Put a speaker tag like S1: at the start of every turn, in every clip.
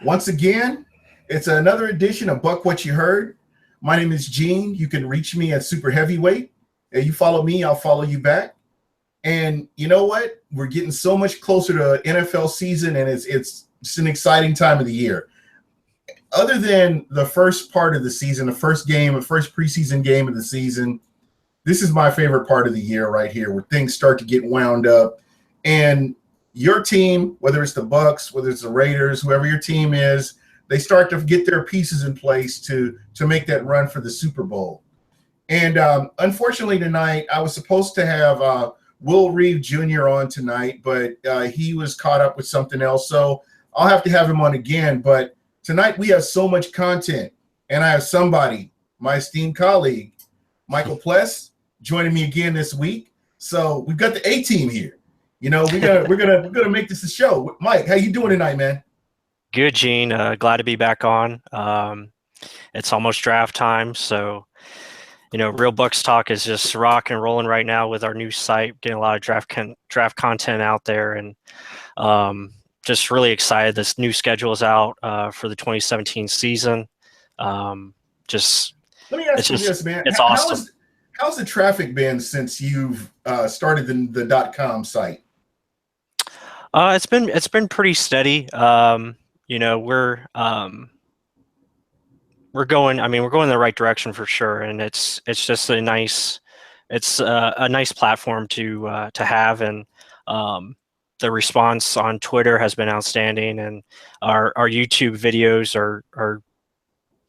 S1: Once again, it's another edition of Buc What You Heard. My name is Gene. You can reach me at Super Heavyweight. You follow me, I'll follow you back. And you know what? We're getting so much closer to NFL season, and it's an exciting time of the year. Other than the first part of the season, the first preseason game of the season, this is my favorite part of the year right here, where things start to get wound up. And your team, whether it's the Bucs, whether it's the Raiders, whoever your team is, they start to get their pieces in place to make that run for the Super Bowl. And unfortunately tonight, I was supposed to have Will Reeve Jr. on tonight, but he was caught up with something else. So I'll have to have him on again. But tonight we have so much content, and I have somebody, my esteemed colleague, Michael Pless, joining me again this week. So we've got the A-team here. You know, we're gonna make this a show. Mike, how you doing tonight, man?
S2: Good, Gene. Glad to be back on. It's almost draft time, so Real Bucks Talk is just rock and rolling right now with our new site, getting a lot of draft content out there, and just really excited. This new schedule is out for the 2017 season.
S1: Let me ask you this, man.
S2: It's awesome.
S1: How's the traffic been since you've started the .com site?
S2: It's been pretty steady. We're going in the right direction for sure, and it's just a nice platform to have, and the response on Twitter has been outstanding, and our YouTube videos are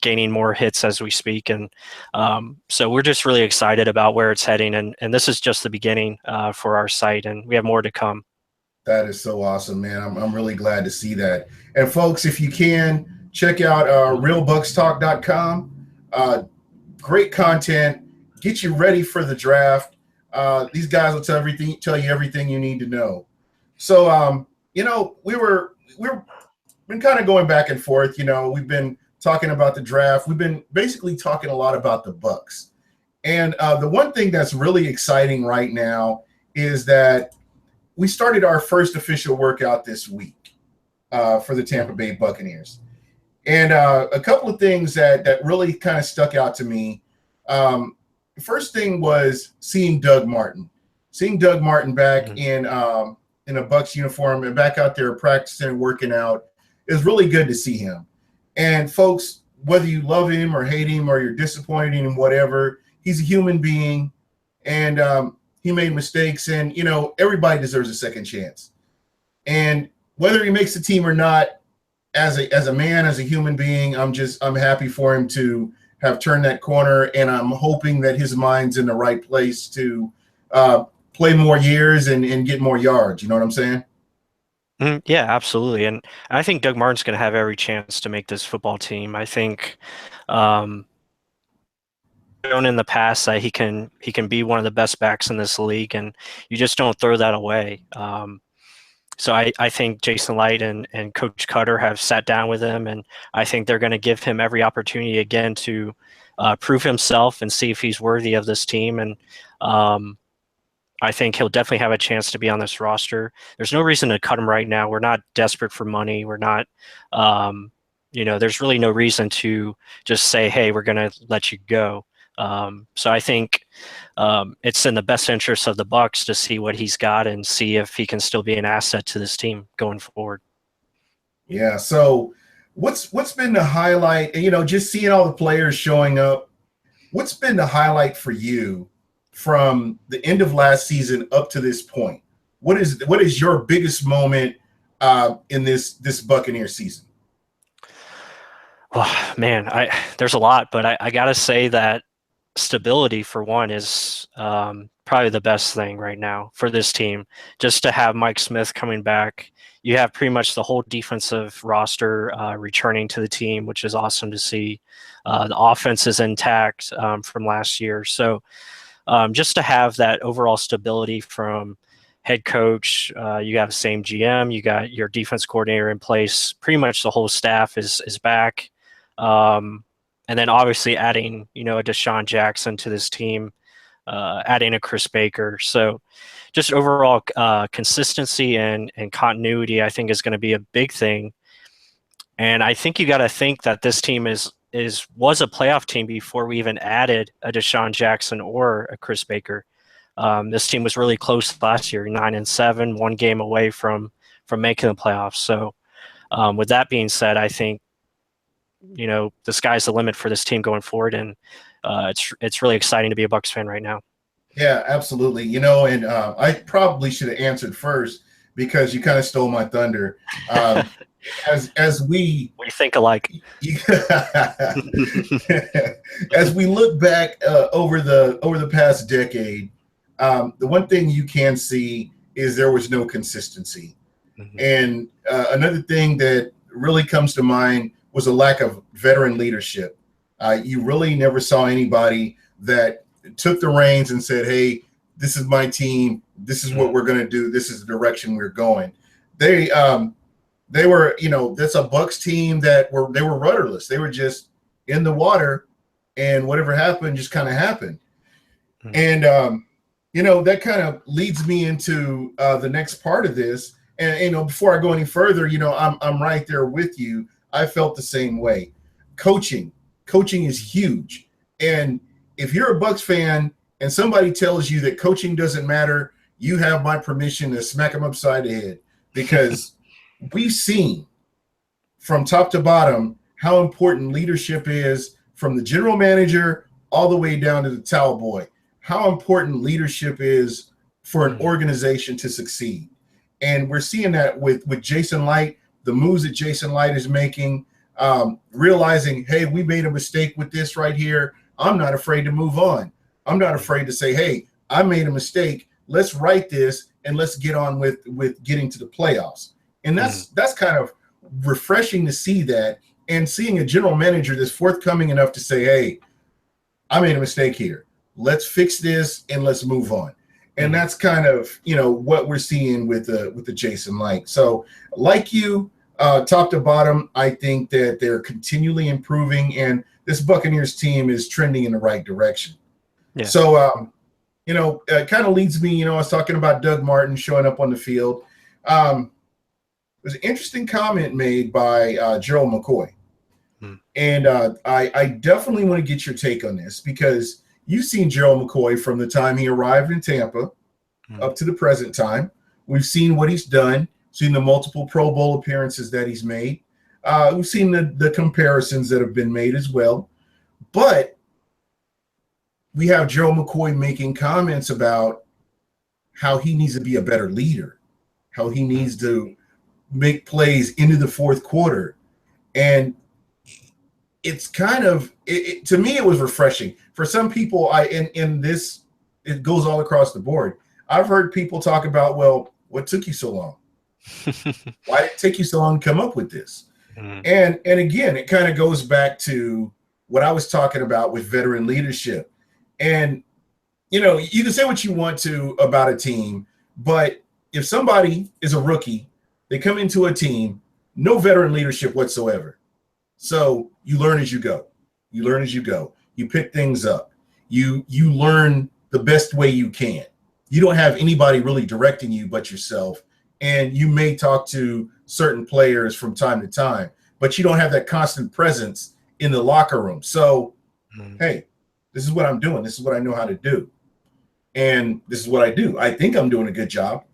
S2: gaining more hits as we speak, and so we're just really excited about where it's heading, and this is just the beginning for our site, and we have more to come.
S1: That is so awesome, man. I'm really glad to see that. And folks, if you can, check out realbuckstalk.com. Great content. Get you ready for the draft. These guys will tell you everything you need to know. So, we've been kind of going back and forth. We've been talking about the draft. We've been basically talking a lot about the Bucs. And the one thing that's really exciting right now is that we started our first official workout this week for the Tampa Bay Buccaneers. And a couple of things that really kind of stuck out to me. The first thing was seeing Doug Martin back in a Bucs uniform and back out there practicing and working out. It was really good to see him. And folks, whether you love him or hate him or you're disappointed in him, whatever, he's a human being, and he made mistakes, and everybody deserves a second chance. And whether he makes the team or not, as a man, as a human being, I'm happy for him to have turned that corner, and I'm hoping that his mind's in the right place to play more years and get more yards. You know what I'm saying?
S2: Yeah, absolutely. And I think Doug Martin's going to have every chance to make this football team. I think shown in the past that he can be one of the best backs in this league, and you just don't throw that away. So I think Jason Light and Coach Cutter have sat down with him, and I think they're going to give him every opportunity again to prove himself and see if he's worthy of this team. And I think he'll definitely have a chance to be on this roster. There's no reason to cut him right now. We're not desperate for money. We're not, there's really no reason to just say, hey, we're going to let you go. So I think it's in the best interest of the Bucs to see what he's got and see if he can still be an asset to this team going forward.
S1: Yeah. So what's been the highlight? Just seeing all the players showing up. What's been the highlight for you from the end of last season up to this point? What is your biggest moment in this Buccaneer season?
S2: Well, man, there's a lot, but I gotta say that stability, for one, is probably the best thing right now for this team. Just to have Mike Smith coming back, you have pretty much the whole defensive roster returning to the team, which is awesome to see. The offense is intact from last year, so just to have that overall stability from head coach, you have the same GM, you got your defense coordinator in place, pretty much the whole staff is back. And then obviously adding, a Deshaun Jackson to this team, adding a Chris Baker. So just overall consistency and continuity, I think, is going to be a big thing. And I think you got to think that this team was a playoff team before we even added a Deshaun Jackson or a Chris Baker. This team was really close last year, 9-7, one game away from making the playoffs. So, with that being said, I think the sky's the limit for this team going forward, and it's really exciting to be a Bucs fan right now.
S1: Yeah, absolutely. And I probably should have answered first because you kind of stole my thunder. As we
S2: think alike.
S1: As we look back over the past decade, the one thing you can see is there was no consistency. Mm-hmm. And another thing that really comes to mind was a lack of veteran leadership. You really never saw anybody that took the reins and said, hey, this is my team. This is what we're going to do. This is the direction we're going. They were, that's a Bucs team they were rudderless. They were just in the water, and whatever happened just kind of happened. Mm-hmm. And, that kind of leads me into the next part of this. And, before I go any further, I'm right there with you. I felt the same way. Coaching is huge. And if you're a Bucs fan and somebody tells you that coaching doesn't matter, you have my permission to smack them upside the head, because we've seen from top to bottom how important leadership is, from the general manager all the way down to the towel boy, how important leadership is for an organization to succeed. And we're seeing that with Jason Light, the moves that Jason Light is making, realizing, hey, we made a mistake with this right here. I'm not afraid to move on. I'm not afraid to say, hey, I made a mistake. Let's write this and let's get on with getting to the playoffs. And that's kind of refreshing to see that, and seeing a general manager that's forthcoming enough to say, hey, I made a mistake here. Let's fix this and let's move on. And that's kind of, what we're seeing with the Jason Light. So like you, top to bottom, I think that they're continually improving, and this Buccaneers team is trending in the right direction. Yeah. So, it kind of leads me, I was talking about Doug Martin showing up on the field. There's an interesting comment made by Gerald McCoy. And I definitely want to get your take on this, because you've seen Gerald McCoy from the time he arrived in Tampa up to the present time. We've seen what he's done, seen the multiple Pro Bowl appearances that he's made. We've seen the comparisons that have been made as well. But we have Gerald McCoy making comments about how he needs to be a better leader, how he needs to make plays into the fourth quarter. And it's kind of, to me, it was refreshing. For some people, in this, it goes all across the board. I've heard people talk about, well, what took you so long? Why did it take you so long to come up with this? And again, it kind of goes back to what I was talking about with veteran leadership. And, you can say what you want to about a team, but if somebody is a rookie, they come into a team, no veteran leadership whatsoever. So you learn as you go. You pick things up. You learn the best way you can. You don't have anybody really directing you but yourself. And you may talk to certain players from time to time, but you don't have that constant presence in the locker room. So, hey, this is what I'm doing. This is what I know how to do. And this is what I do. I think I'm doing a good job.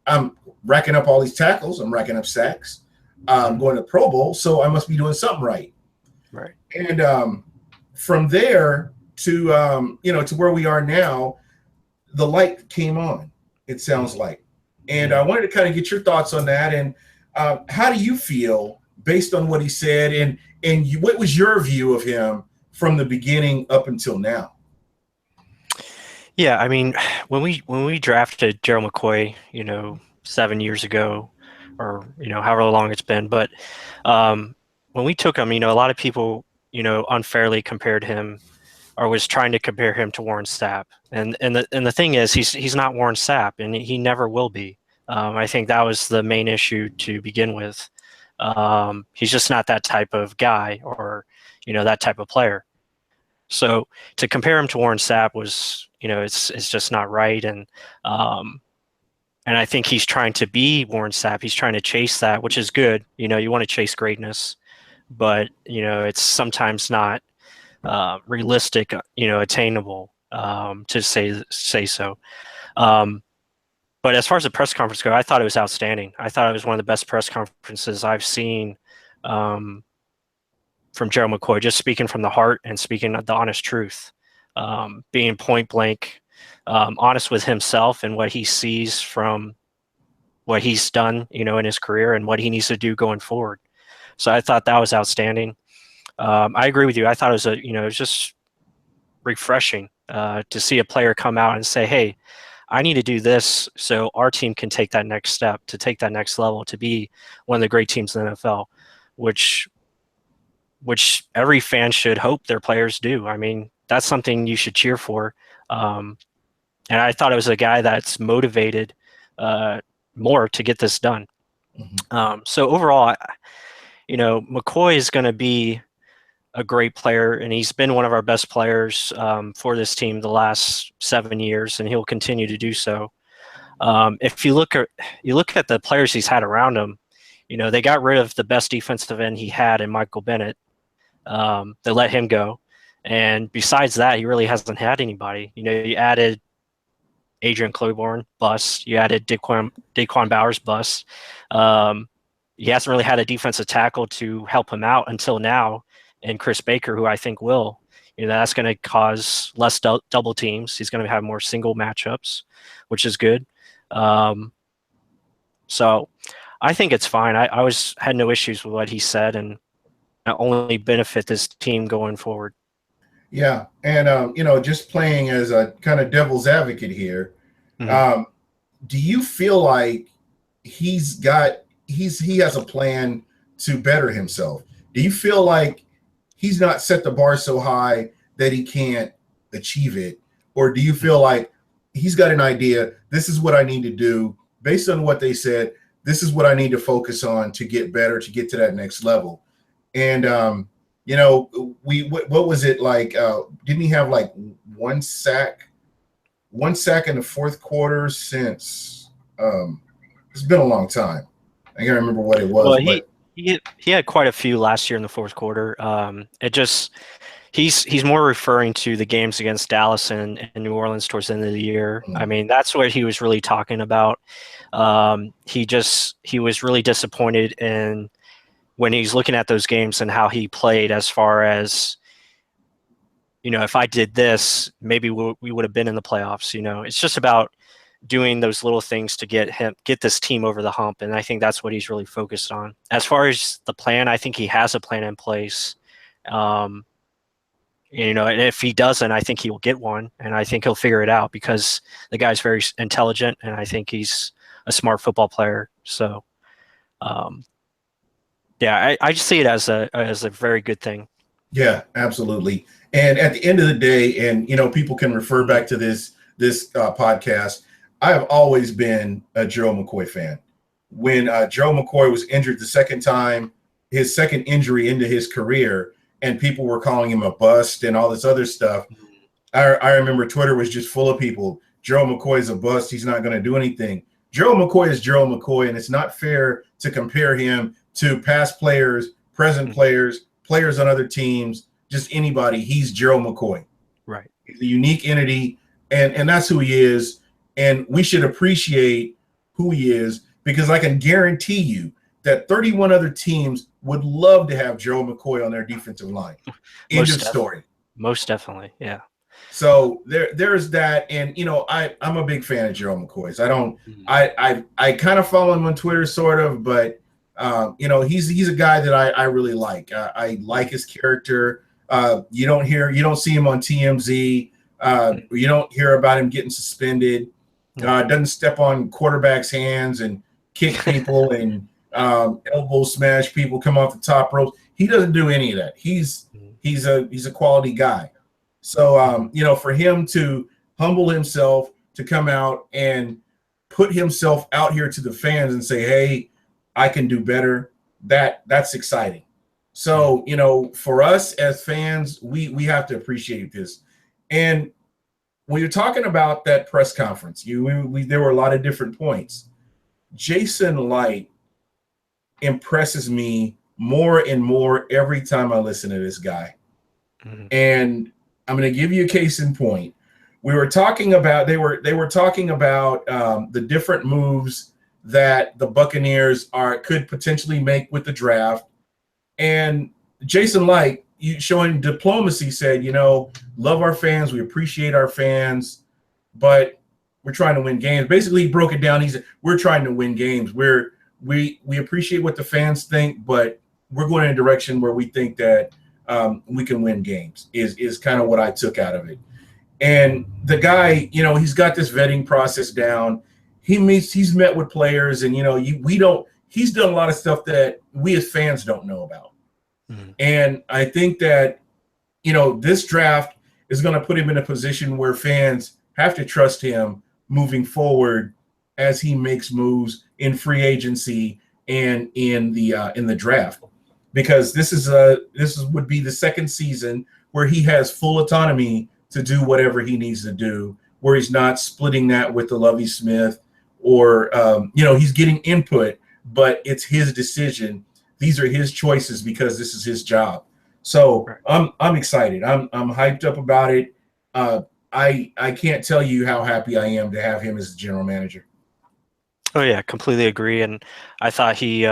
S1: I'm racking up all these tackles. I'm racking up sacks. I'm going to Pro Bowl, so I must be doing something right.
S2: Right.
S1: And from there to, to where we are now, the light came on, it sounds like. And I wanted to kind of get your thoughts on that. And how do you feel based on what he said? And what was your view of him from the beginning up until now?
S2: Yeah, I mean, when we drafted Gerald McCoy, 7 years ago, or however long it's been, but when we took him, a lot of people, unfairly compared him, or was trying to compare him to Warren Sapp. And the thing is, he's not Warren Sapp, and he never will be. I think that was the main issue to begin with. He's just not that type of guy, or that type of player. So to compare him to Warren Sapp was, it's just not right. And I think he's trying to be Warren Sapp. He's trying to chase that, which is good. You want to chase greatness. but it's sometimes not realistic, attainable, to say so. But as far as the press conference go, I thought it was outstanding. I thought it was one of the best press conferences I've seen from Gerald McCoy, just speaking from the heart and speaking the honest truth, being point blank, honest with himself and what he sees from what he's done, in his career and what he needs to do going forward. So I thought that was outstanding. I agree with you. I thought it was just refreshing to see a player come out and say, "Hey, I need to do this so our team can take that next step, to take that next level, to be one of the great teams in the NFL," which every fan should hope their players do. I mean, that's something you should cheer for. And I thought it was a guy that's motivated more to get this done. So overall, McCoy is going to be a great player, and he's been one of our best players for this team the last 7 years, and he'll continue to do so. If you look at the players he's had around him, they got rid of the best defensive end he had in Michael Bennett. They let him go, and besides that, he really hasn't had anybody. You added Adrian Claiborne, bust. You added Daquan Bowers, bust. He hasn't really had a defensive tackle to help him out until now, and Chris Baker, who I think will. That's going to cause less double teams. He's going to have more single matchups, which is good. So I think it's fine. I had no issues with what he said, and only benefit this team going forward.
S1: Yeah, and just playing as a kind of devil's advocate here, do you feel like he has a plan to better himself? Do you feel like he's not set the bar so high that he can't achieve it, or do you feel like he's got an idea? This is what I need to do based on what they said. This is what I need to focus on to get better, to get to that next level. And what was it like? Didn't he have like one sack in the fourth quarter since? It's been a long time. I can't remember what it was.
S2: Well, he had quite a few last year in the fourth quarter. He's more referring to the games against Dallas and New Orleans towards the end of the year. I mean, that's what he was really talking about. He was really disappointed in when he's looking at those games and how he played, as far as, if I did this, maybe we would have been in the playoffs. It's just about doing those little things to get this team over the hump. And I think that's what he's really focused on. As far as the plan, I think he has a plan in place. And if he doesn't, I think he will get one, and I think he'll figure it out, because the guy's very intelligent, and I think he's a smart football player. So, yeah, I just see it as a very good thing.
S1: Yeah, absolutely. And at the end of the day, and people can refer back to this podcast, I have always been a Gerald McCoy fan. When Gerald McCoy was injured the second time, his second injury into his career, and people were calling him a bust and all this other stuff, I remember Twitter was just full of people. Gerald McCoy is a bust. He's not going to do anything. Gerald McCoy is Gerald McCoy, and it's not fair to compare him to past players, present players on other teams, just anybody. He's Gerald McCoy.
S2: Right.
S1: He's a unique entity, and that's who he is. And we should appreciate who he is, because I can guarantee you that 31 other teams would love to have Gerald McCoy on their defensive line. End of story.
S2: Most definitely, yeah.
S1: So there's that, and I'm a big fan of Gerald McCoy's. I kind of follow him on Twitter, sort of, but he's a guy that I really like. I like his character. You don't see him on TMZ. You don't hear about him getting suspended. Doesn't step on quarterbacks' hands and kick people and elbow smash people, come off the top ropes. He doesn't do any of that. He's a quality guy. So for him to humble himself, to come out and put himself out here to the fans and say, "Hey, I can do better," that's exciting. So for us as fans, we have to appreciate this. And when you're talking about that press conference, there were a lot of different points. Jason Light impresses me more and more every time I listen to this guy.
S2: Mm-hmm.
S1: And I'm going to give you a case in point. We were talking about they were talking about the different moves that the Buccaneers could potentially make with the draft, and Jason Light, showing diplomacy, said, love our fans, we appreciate our fans, but we're trying to win games. Basically, he broke it down. He said, we're trying to win games. We appreciate what the fans think, but we're going in a direction where we think that we can win games. Is kind of what I took out of it. And the guy, he's got this vetting process down. He's met with players, and he's done a lot of stuff that we as fans don't know about.
S2: Mm-hmm.
S1: And I think that, this draft is going to put him in a position where fans have to trust him moving forward as he makes moves in free agency and in the draft, because this would be the second season where he has full autonomy to do whatever he needs to do, where he's not splitting that with the Lovie Smith or he's getting input, but it's his decision. These are his choices because this is his job. So right. I'm excited. I'm hyped up about it. I can't tell you how happy I am to have him as the general manager.
S2: Oh yeah, completely agree. And I thought he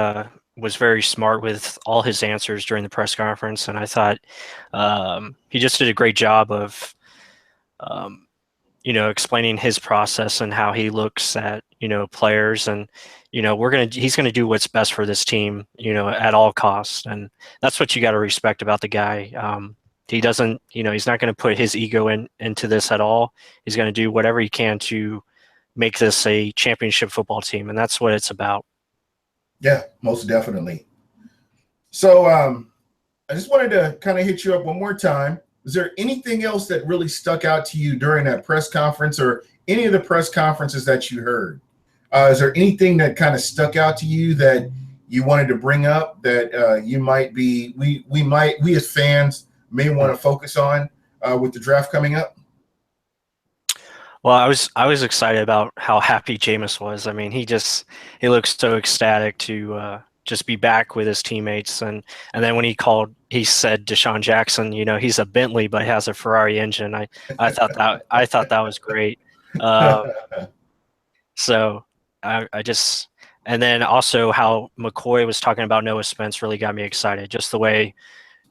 S2: was very smart with all his answers during the press conference, and I thought he just did a great job of explaining his process and how he looks at players, and he's gonna do what's best for this team at all costs, and that's what you got to respect about the guy. He doesn't he's not going to put his ego into this at all. He's going to do whatever he can to make this a championship football team, and that's what it's about.
S1: Yeah, most definitely. So I just wanted to kind of hit you up one more time. Is there anything else that really stuck out to you during that press conference or any of the press conferences that you heard? Is there anything that kind of stuck out to you that you wanted to bring up that we as fans may want to focus on with the draft coming up?
S2: Well, I was excited about how happy Jameis was. I mean, he looks so ecstatic to just be back with his teammates, and then when he said Deshaun Jackson, he's a Bentley but has a Ferrari engine. I thought that was great. So I just, and then also how McCoy was talking about Noah Spence really got me excited. Just the way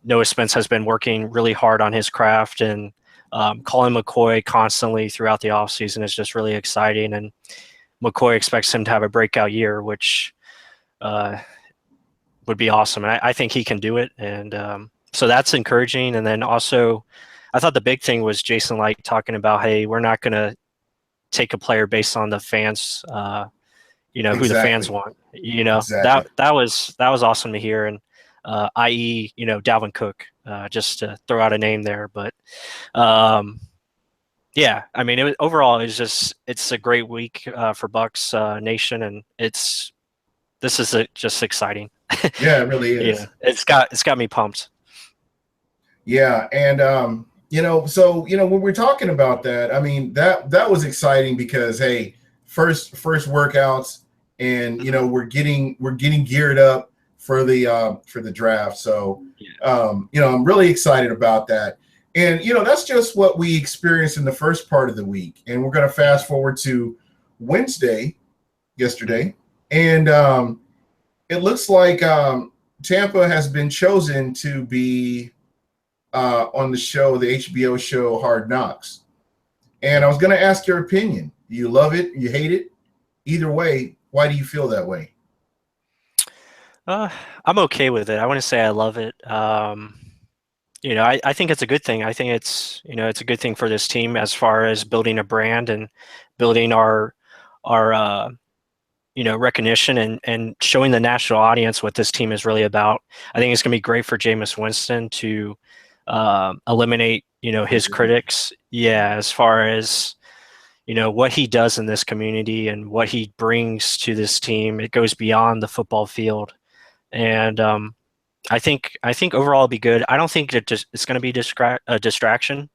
S2: Noah Spence has been working really hard on his craft, and calling McCoy constantly throughout the offseason is just really exciting. And McCoy expects him to have a breakout year, which would be awesome. And I think he can do it. And so that's encouraging. And then also, I thought the big thing was Jason Light talking about, hey, we're not going to take a player based on the fans,
S1: Exactly.
S2: who the fans want.
S1: Exactly.
S2: That was awesome to hear. And i.e., Dalvin Cook, just to throw out a name there. But yeah, I mean, overall, it's a great week for Bucs Nation, and this is just exciting.
S1: Yeah, it really is.
S2: It's got me pumped.
S1: Yeah, and when we're talking about that, I mean that was exciting because hey, first workouts, and we're getting geared up for the draft. So I'm really excited about that. And that's just what we experienced in the first part of the week. And we're going to fast forward to yesterday, and it looks like Tampa has been chosen to be on the HBO show Hard Knocks. And I was going to ask your opinion. Do you love it? You hate it? Either way, why do you feel that way?
S2: I'm okay with it. I want to say I love it. I think it's a good thing. I think it's a good thing for this team as far as building a brand and building our recognition and showing the national audience what this team is really about. I think it's going to be great for Jameis Winston to eliminate his critics. Yeah, as far as what he does in this community and what he brings to this team, it goes beyond the football field. And I think overall it'll be good. I don't think it's going to be a distraction.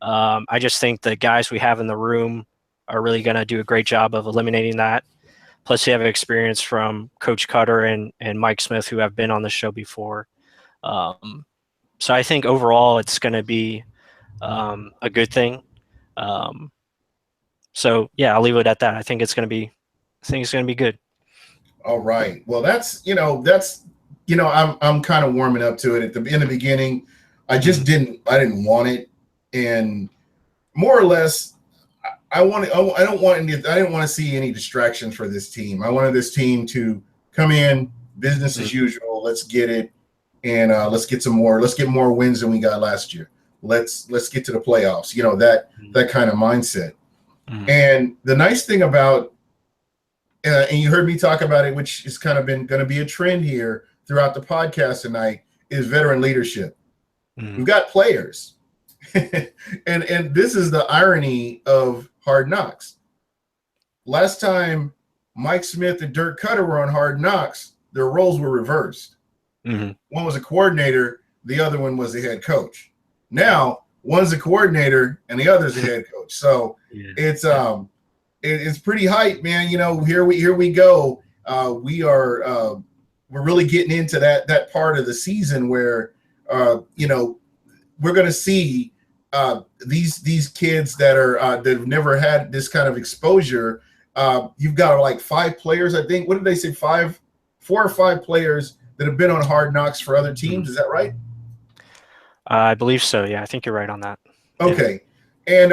S2: I just think the guys we have in the room are really going to do a great job of eliminating that. Plus, you have experience from Coach Cutter and Mike Smith, who have been on the show before. So I think overall it's going to be a good thing. So yeah, I'll leave it at that. I think it's going to be good.
S1: All right. Well, I'm kind of warming up to it. In the beginning, I didn't want it, and more or less, I didn't want to see any distractions for this team. I wanted this team to come in business as usual. Let's get it, and let's get more wins than we got last year. Let's get to the playoffs. That kind of mindset. And the nice thing about and you heard me talk about it, which is kind of been going to be a trend here throughout the podcast tonight, is veteran leadership. We've got players. and this is the irony of Hard Knocks. Last time Mike Smith and Dirk Cutter were on Hard Knocks, their roles were reversed. One was a coordinator, the other one was the head coach. Now, one's a coordinator and the other's a head coach. So it's pretty hype, man. Here we go. We're really getting into that part of the season where we're going to see these kids that have never had this kind of exposure. You've got like 5 players, I think. What did they say? 4 or 5 players that have been on Hard Knocks for other teams. Is that right?
S2: I believe so. Yeah, I think you're right on that.
S1: Okay. Yeah. And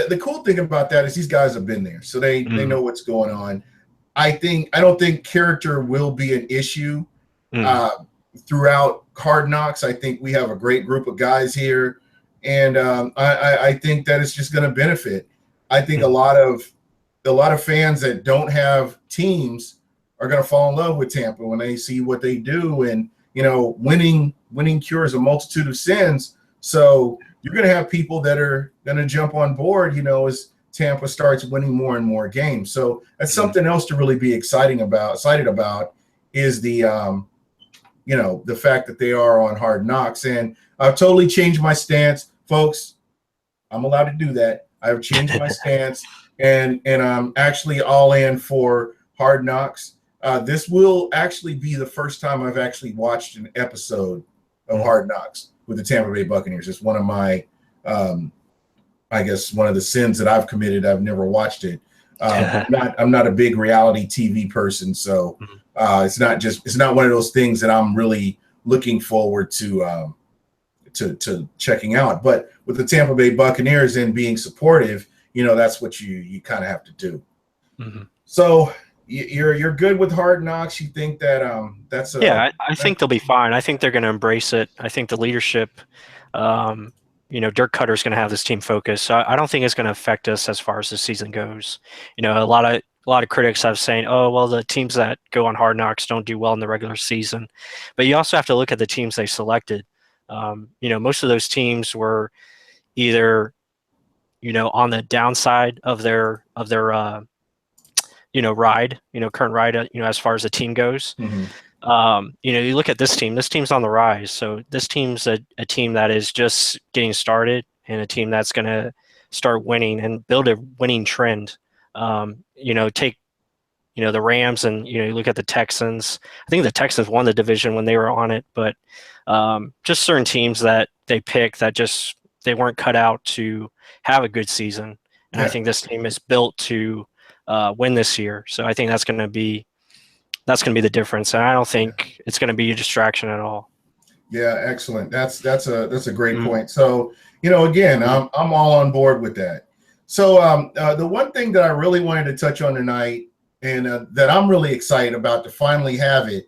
S1: the cool thing about that is these guys have been there, so they know what's going on. I don't think character will be an issue throughout Hard Knocks. I think we have a great group of guys here, and I think that it's just going to benefit. I think a lot of fans that don't have teams are going to fall in love with Tampa when they see what they do, and winning cures a multitude of sins. So you're going to have people that are going to jump on board, as Tampa starts winning more and more games. So that's something else to really be excited about is the fact that they are on Hard Knocks. And I've totally changed my stance, folks. I'm allowed to do that. I've changed my stance, and I'm actually all in for Hard Knocks. This will actually be the first time I've actually watched an episode of Hard Knocks with the Tampa Bay Buccaneers. It's one of my, I guess, one of the sins that I've committed. I've never watched it. I'm not a big reality TV person, so it's not one of those things that I'm really looking forward to checking out. But with the Tampa Bay Buccaneers and being supportive, that's what you kind of have to do. So you're good with Hard Knocks. You think that that's
S2: I think they'll be fine. I think they're going to embrace it. I think the leadership, Dirk Cutter's going to have this team focused. So I don't think it's going to affect us as far as the season goes. A lot of critics have saying, oh well, the teams that go on Hard Knocks don't do well in the regular season, but you also have to look at the teams they selected. Most of those teams were either on the downside of their current ride, as far as the team goes. You look at this team. This team's on the rise. So this team's a team that is just getting started, and a team that's going to start winning and build a winning trend. Take the Rams, and you look at the Texans. I think the Texans won the division when they were on it, but just certain teams that they pick that just they weren't cut out to have a good season. And I think this team is built to win this year. So I think that's going to be the difference. And I don't think it's going to be a distraction at all.
S1: Yeah, excellent. That's a great point. So, again, I'm all on board with that. So the one thing that I really wanted to touch on tonight, and that I'm really excited about to finally have it,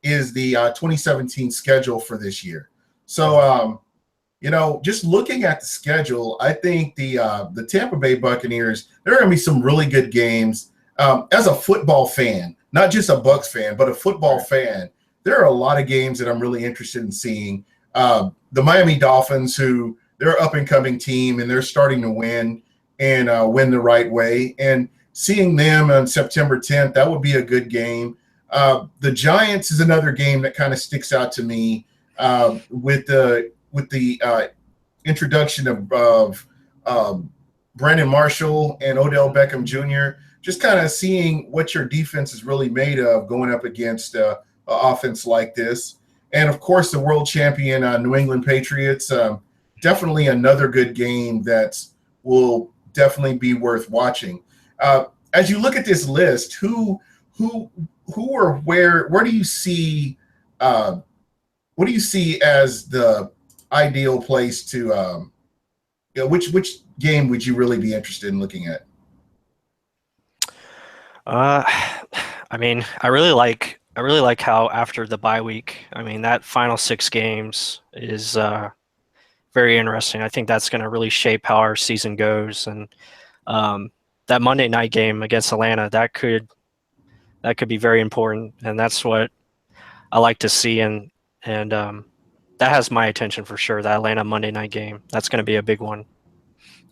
S1: is the 2017 schedule for this year. So, just looking at the schedule, I think the Tampa Bay Buccaneers, there are going to be some really good games. As a football fan, not just a Bucs fan, but a football fan, there are a lot of games that I'm really interested in seeing. The Miami Dolphins, who they're an up-and-coming team, and they're starting to win and win the right way. And seeing them on September 10th, that would be a good game. The Giants is another game that kind of sticks out to me with the introduction of Brandon Marshall and Odell Beckham Jr. just kind of seeing what your defense is really made of going up against an offense like this. And of course, the world champion New England Patriots. Definitely another good game that will definitely be worth watching. As you look at this list, who or where do you see what do you see as the ideal place to which game would you really be interested in looking at?
S2: Uh, I mean, I really like how after the bye week, I mean, that final 6 games is very interesting. I think that's going to really shape how our season goes, and um, that Monday night game against Atlanta, that could be very important, and that's what I like to see, and that has my attention for sure. That Atlanta Monday night game, that's going to be a big one.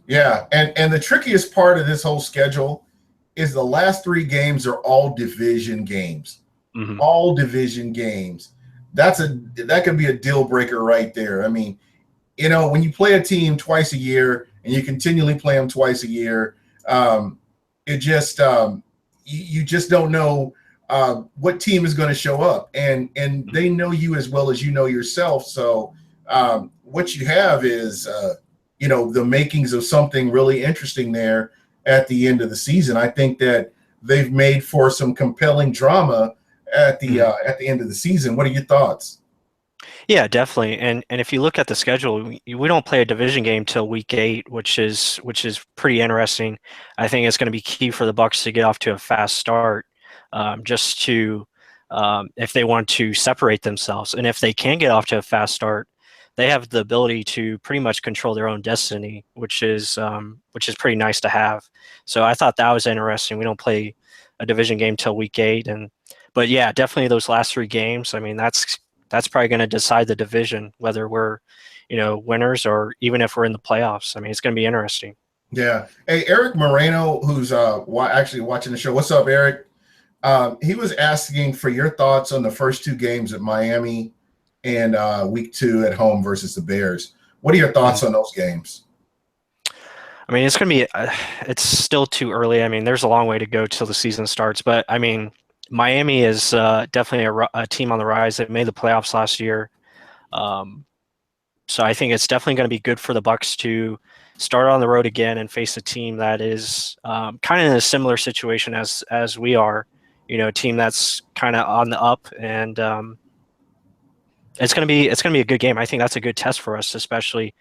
S1: Yeah, and the trickiest part of this whole schedule is the last 3 games are all division games.
S2: Hmm.
S1: All division games. That could be a deal breaker right there. I mean, when you play a team twice a year and you continually play them twice a year, it just you just don't know what team is going to show up, and they know you as well as you know yourself. So what you have is the makings of something really interesting there at the end of the season. I think that they've made for some compelling drama at the end of the season. What are your thoughts?
S2: Yeah, definitely. And if you look at the schedule, we don't play a division game till week 8, which is pretty interesting. I think it's going to be key for the Bucks to get off to a fast start, just to if they want to separate themselves, and if they can get off to a fast start, they have the ability to pretty much control their own destiny, which is pretty nice to have. So I thought that was interesting. We don't play a division game till week 8, but yeah, definitely those last 3 games. I mean, that's probably going to decide the division, whether we're, winners or even if we're in the playoffs. I mean, it's going to be interesting.
S1: Yeah. Hey, Eric Moreno, who's actually watching the show. What's up, Eric? He was asking for your thoughts on the first 2 games at Miami and week 2 at home versus the Bears. What are your thoughts on those games?
S2: I mean, it's going to be, it's still too early. I mean, there's a long way to go till the season starts, but I mean, Miami is definitely a team on the rise. They made the playoffs last year. Um, so I think it's definitely going to be good for the Bucks to start on the road again and face a team that is kind of in a similar situation as we are. A team that's kind of on the up, and it's gonna be a good game. I think that's a good test for us, especially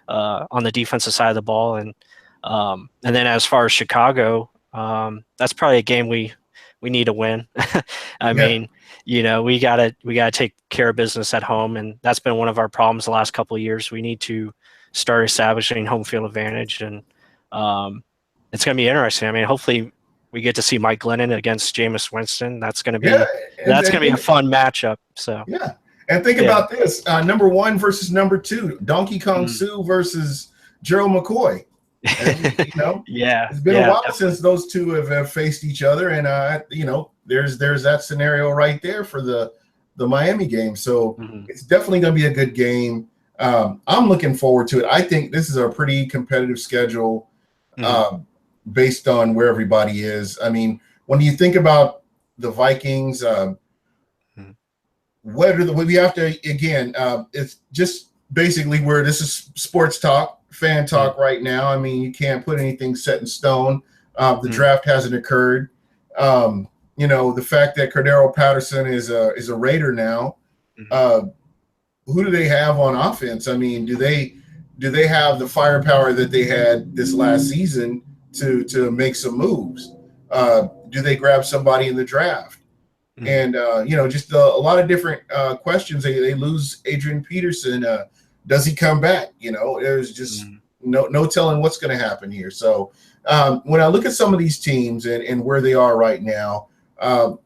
S2: on the defensive side of the ball, and then as far as Chicago, that's probably a game we need to win. I
S1: Yeah.
S2: mean, we gotta take care of business at home, and that's been one of our problems the last couple of years. We need to start establishing home field advantage, and it's going to be interesting. I mean, hopefully we get to see Mike Glennon against Jameis Winston.
S1: Yeah. And,
S2: That's
S1: and
S2: going to be a
S1: think,
S2: fun matchup. So
S1: yeah. And think
S2: yeah.
S1: about this number 1 versus number 2, Donkey Kong
S2: Mm.
S1: Sue versus Gerald McCoy. And,
S2: Yeah,
S1: it's been a
S2: yeah,
S1: while
S2: definitely.
S1: since those two have faced each other. And, there's that scenario right there for the Miami game. So
S2: Hmm.
S1: it's definitely going to be a good game. I'm looking forward to it. I think this is a pretty competitive schedule
S2: Hmm.
S1: um, based on where everybody is. I mean, when you think about the Vikings, we have to, again, it's just basically where this is sports talk, fan
S2: Hmm.
S1: talk right now. I mean, you can't put anything set in stone. The
S2: Hmm.
S1: draft hasn't occurred. The fact that Cordero Patterson is a Raider now.
S2: Hmm.
S1: Uh, who do they have on offense? I mean, do they have the firepower that they had this last season to make some moves? Do they grab somebody in the draft?
S2: Hmm.
S1: And just a lot of different questions. They lose Adrian Peterson. Does he come back? There's just
S2: Hmm.
S1: no telling what's going to happen here. So when I look at some of these teams and where they are right now, there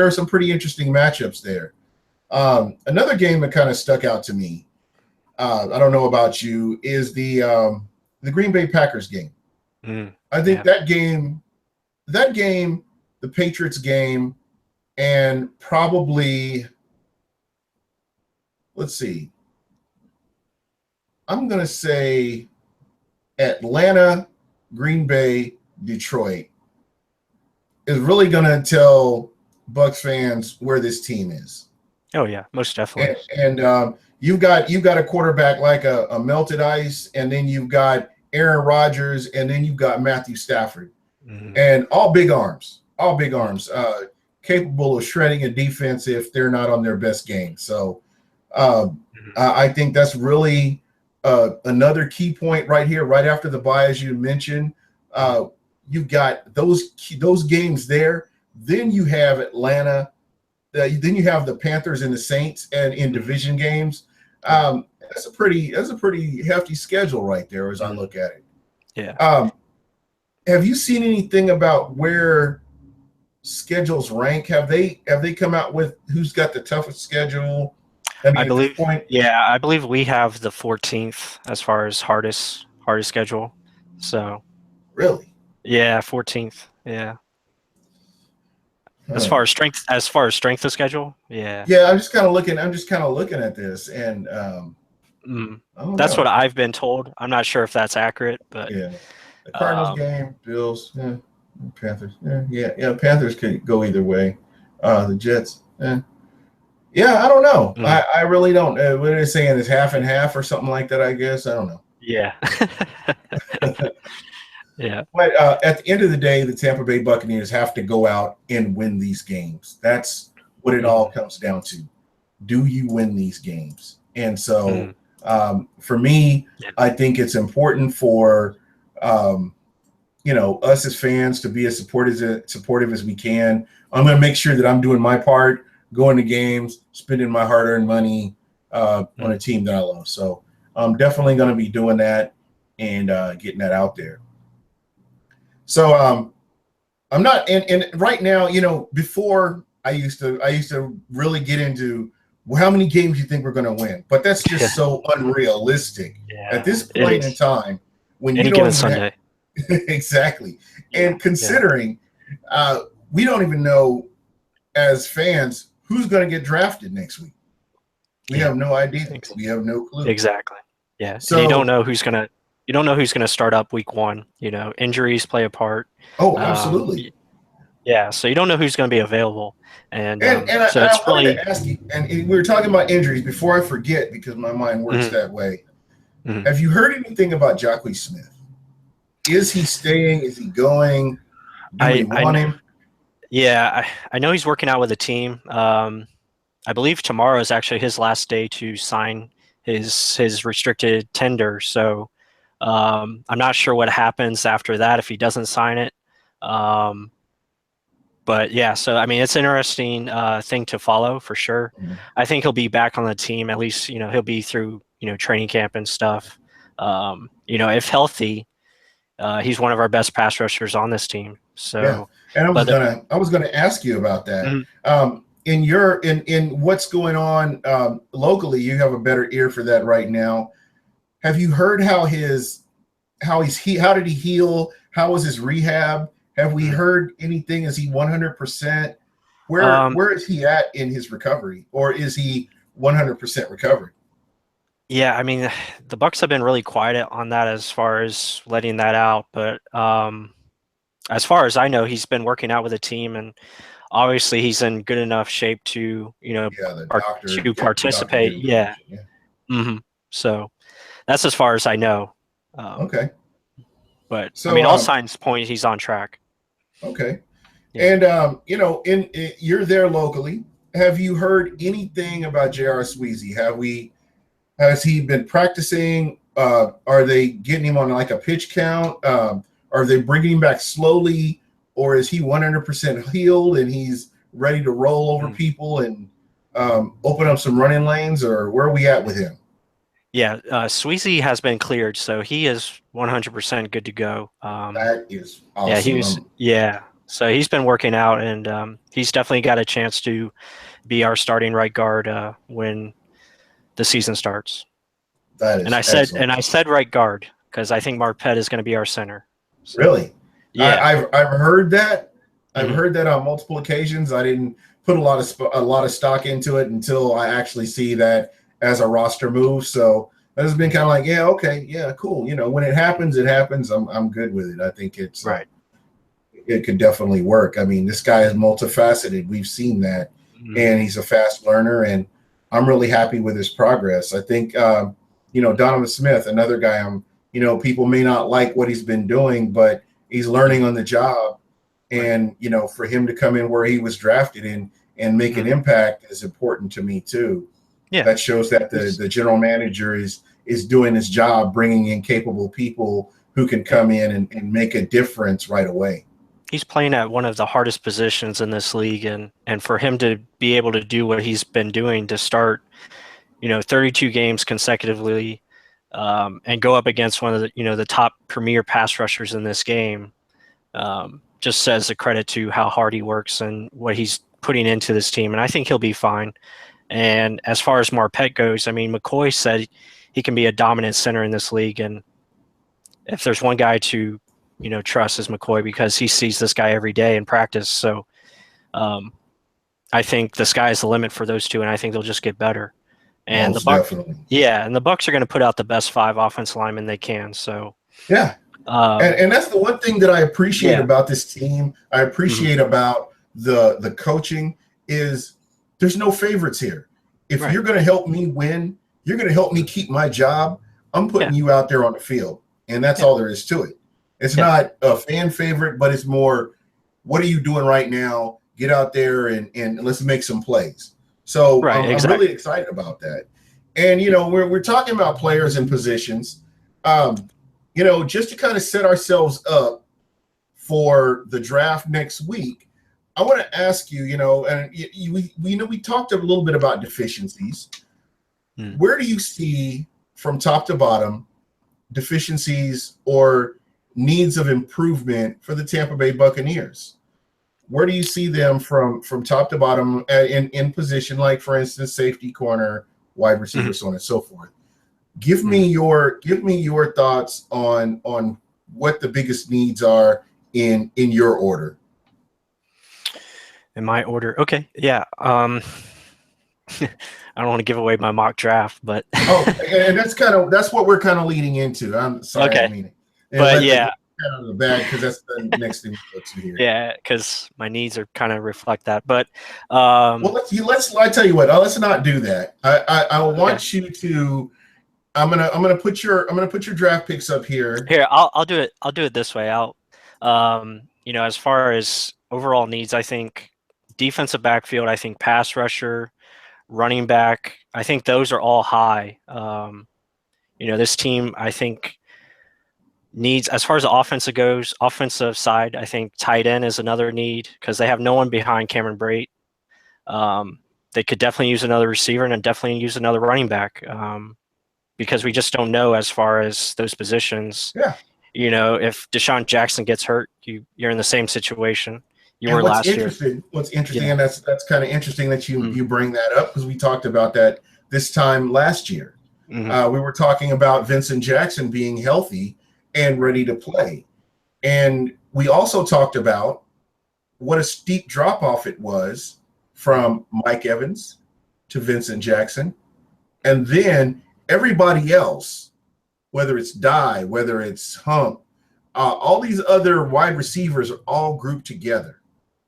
S1: are some pretty interesting matchups there. Another game that kind of stuck out to me, I don't know about you, is the Green Bay Packers game.
S2: Hmm.
S1: I think
S2: Yeah.
S1: that game, the Patriots game, and probably, let's see, I'm going to say Atlanta, Green Bay, Detroit. is really going to tell Bucs fans where this team is.
S2: Oh yeah, most definitely.
S1: And you've got a quarterback like a melted ice, and then you've got Aaron Rodgers, and then you've got Matthew Stafford, and all big arms, capable of shredding a defense if they're not on their best game. So I think that's really another key point right here, right after the bye, as you mentioned. You've got those games there. Then you have Atlanta. Then you have the Panthers and the Saints, and in division games. That's a pretty hefty schedule right there as I look at it.
S2: Yeah.
S1: Have you seen anything about where schedules rank? Have they come out with who's got the toughest schedule?
S2: I believe. Yeah, I believe we have the 14th as far as hardest schedule. So.
S1: Really?
S2: Yeah, 14th. Yeah. As far as strength of schedule, yeah.
S1: Yeah, I'm just kind of looking at this, and
S2: that's what I've been told. I'm not sure if that's accurate, but
S1: yeah, the Cardinals game, Bills, Panthers, yeah. Panthers could go either way. The Jets, yeah, I don't know. I really don't. What are they saying? Is half and half or something like that? I guess I don't know.
S2: Yeah. Yeah.
S1: But at the end of the day, the Tampa Bay Buccaneers have to go out and win these games. That's what it all comes down to. Do you win these games? And so for me, I think it's important for us as fans to be as supportive as we can. I'm going to make sure that I'm doing my part, going to games, spending my hard-earned money on a team that I love. So I'm definitely going to be doing that and getting that out there. So I'm not, and right now, before I used to really get into how many games you think we're going to win, but that's just so unrealistic at this point in time when you don't even
S2: Sunday.
S1: Exactly. And considering we don't even know as fans who's going to get drafted next week. We have no idea. We have no clue.
S2: Exactly. Yeah.
S1: So
S2: and you don't know who's going to start up week 1. Injuries play a part.
S1: Oh, absolutely.
S2: Yeah. So you don't know who's going to be available. And
S1: I
S2: wanted
S1: to ask you, and we were talking about injuries before I forget, because my mind works that way. Have you heard anything about Jacquez Smith? Is he staying? Is he going? Do we want him?
S2: Yeah, I know he's working out with a team. I believe tomorrow is actually his last day to sign his restricted tender. So I'm not sure what happens after that if he doesn't sign it. But yeah, so I mean, it's an interesting thing to follow for sure. I think he'll be back on the team. At least he'll be through training camp and stuff. If healthy, he's one of our best pass rushers on this team. So
S1: yeah. And I was gonna ask you about that. In what's going on locally, you have a better ear for that right now. Have you heard how did he heal? How was his rehab? Have we heard anything? Is he 100%? Where is he at in his recovery, or is he 100% recovered?
S2: Yeah, I mean, the Bucs have been really quiet on that as far as letting that out. But as far as I know, he's been working out with a team, and obviously he's in good enough shape to to participate. Yeah. So that's as far as I know.
S1: Okay.
S2: But so, I mean, all signs point he's on track.
S1: Okay. Yeah. And you're there locally. Have you heard anything about J.R. Sweezy? Has he been practicing? Are they getting him on like a pitch count? Are they bringing him back slowly, or is he 100% healed and he's ready to roll over people and open up some running lanes, or where are we at with him?
S2: Yeah, Sweezy has been cleared, so he is 100% good to go.
S1: That is awesome.
S2: So he's been working out, and he's definitely got a chance to be our starting right guard when the season starts.
S1: That is
S2: excellent. I said right guard because I think Marpet is going to be our center. So,
S1: really?
S2: Yeah,
S1: I've heard that. I've heard that on multiple occasions. I didn't put a lot of stock into it until I actually see that as a roster move. So that has been kind of like, yeah, okay, yeah, cool. When it happens, it happens. I'm good with it. I think it's
S2: right.
S1: it could definitely work. I mean, this guy is multifaceted. We've seen that,
S2: Mhm.
S1: and he's a fast learner, and I'm really happy with his progress. I think, Donovan Smith, another guy, people may not like what he's been doing, but he's learning on the job.
S2: Right.
S1: And, for him to come in where he was drafted and make an impact is important to me too.
S2: Yeah.
S1: That shows that the general manager is doing his job, bringing in capable people who can come in and make a difference right away.
S2: He's playing at one of the hardest positions in this league, and for him to be able to do what he's been doing, to start 32 games consecutively, and go up against one of the top premier pass rushers in this game, just says a credit to how hard he works and what he's putting into this team. And I think he'll be fine. And as far as Marpet goes, I mean, McCoy said he can be a dominant center in this league, and if there's one guy to trust is McCoy, because he sees this guy every day in practice. So I think the sky is the limit for those two, and I think they'll just get better. And
S1: Most definitely.
S2: Yeah, and the Bucs are going to put out the best 5 offensive linemen they can. So
S1: yeah, and that's the one thing that I appreciate about this team. I appreciate about the coaching is there's no favorites here. If you're going to help me win, you're going to help me keep my job, I'm putting you out there on the field, and that's all there is to it. It's not a fan favorite, but it's more, what are you doing right now? Get out there and let's make some plays. So I'm really excited about that. And, we're talking about players and positions, just to kind of set ourselves up for the draft next week. I want to ask you, and we talked a little bit about deficiencies. Where do you see from top to bottom deficiencies or needs of improvement for the Tampa Bay Buccaneers? Where do you see them from top to bottom in position, like, for instance, safety, corner, wide receiver, so on and so forth? Give me your thoughts on what the biggest needs are in your order.
S2: In my order, okay, yeah. I don't want to give away my mock draft, but
S1: and that's what we're kind of leading into. I'm sorry,
S2: okay.
S1: I mean it.
S2: But yeah.
S1: Out of the bag, because that's the next thing we go to here.
S2: Yeah, because my needs are kind of reflect that. But
S1: let's I tell you what, let's not do that. I want you to. I'm gonna put your draft picks up here.
S2: Here, I'll do it. I'll do it this way. As far as overall needs, I think defensive backfield, I think pass rusher, running back, I think those are all high. This team, I think, needs, as far as the offensive side, I think tight end is another need, because they have no one behind Cameron Brate. They could definitely use another receiver and definitely use another running back, because we just don't know as far as those positions.
S1: Yeah.
S2: If Deshaun Jackson gets hurt, you're in the same situation you were last year.
S1: What's interesting, and that's kind of interesting that you bring that up, because we talked about that this time last year. We were talking about Vincent Jackson being healthy and ready to play. And we also talked about what a steep drop-off it was from Mike Evans to Vincent Jackson. And then everybody else, whether it's Dye, whether it's Hump, all these other wide receivers are all grouped together.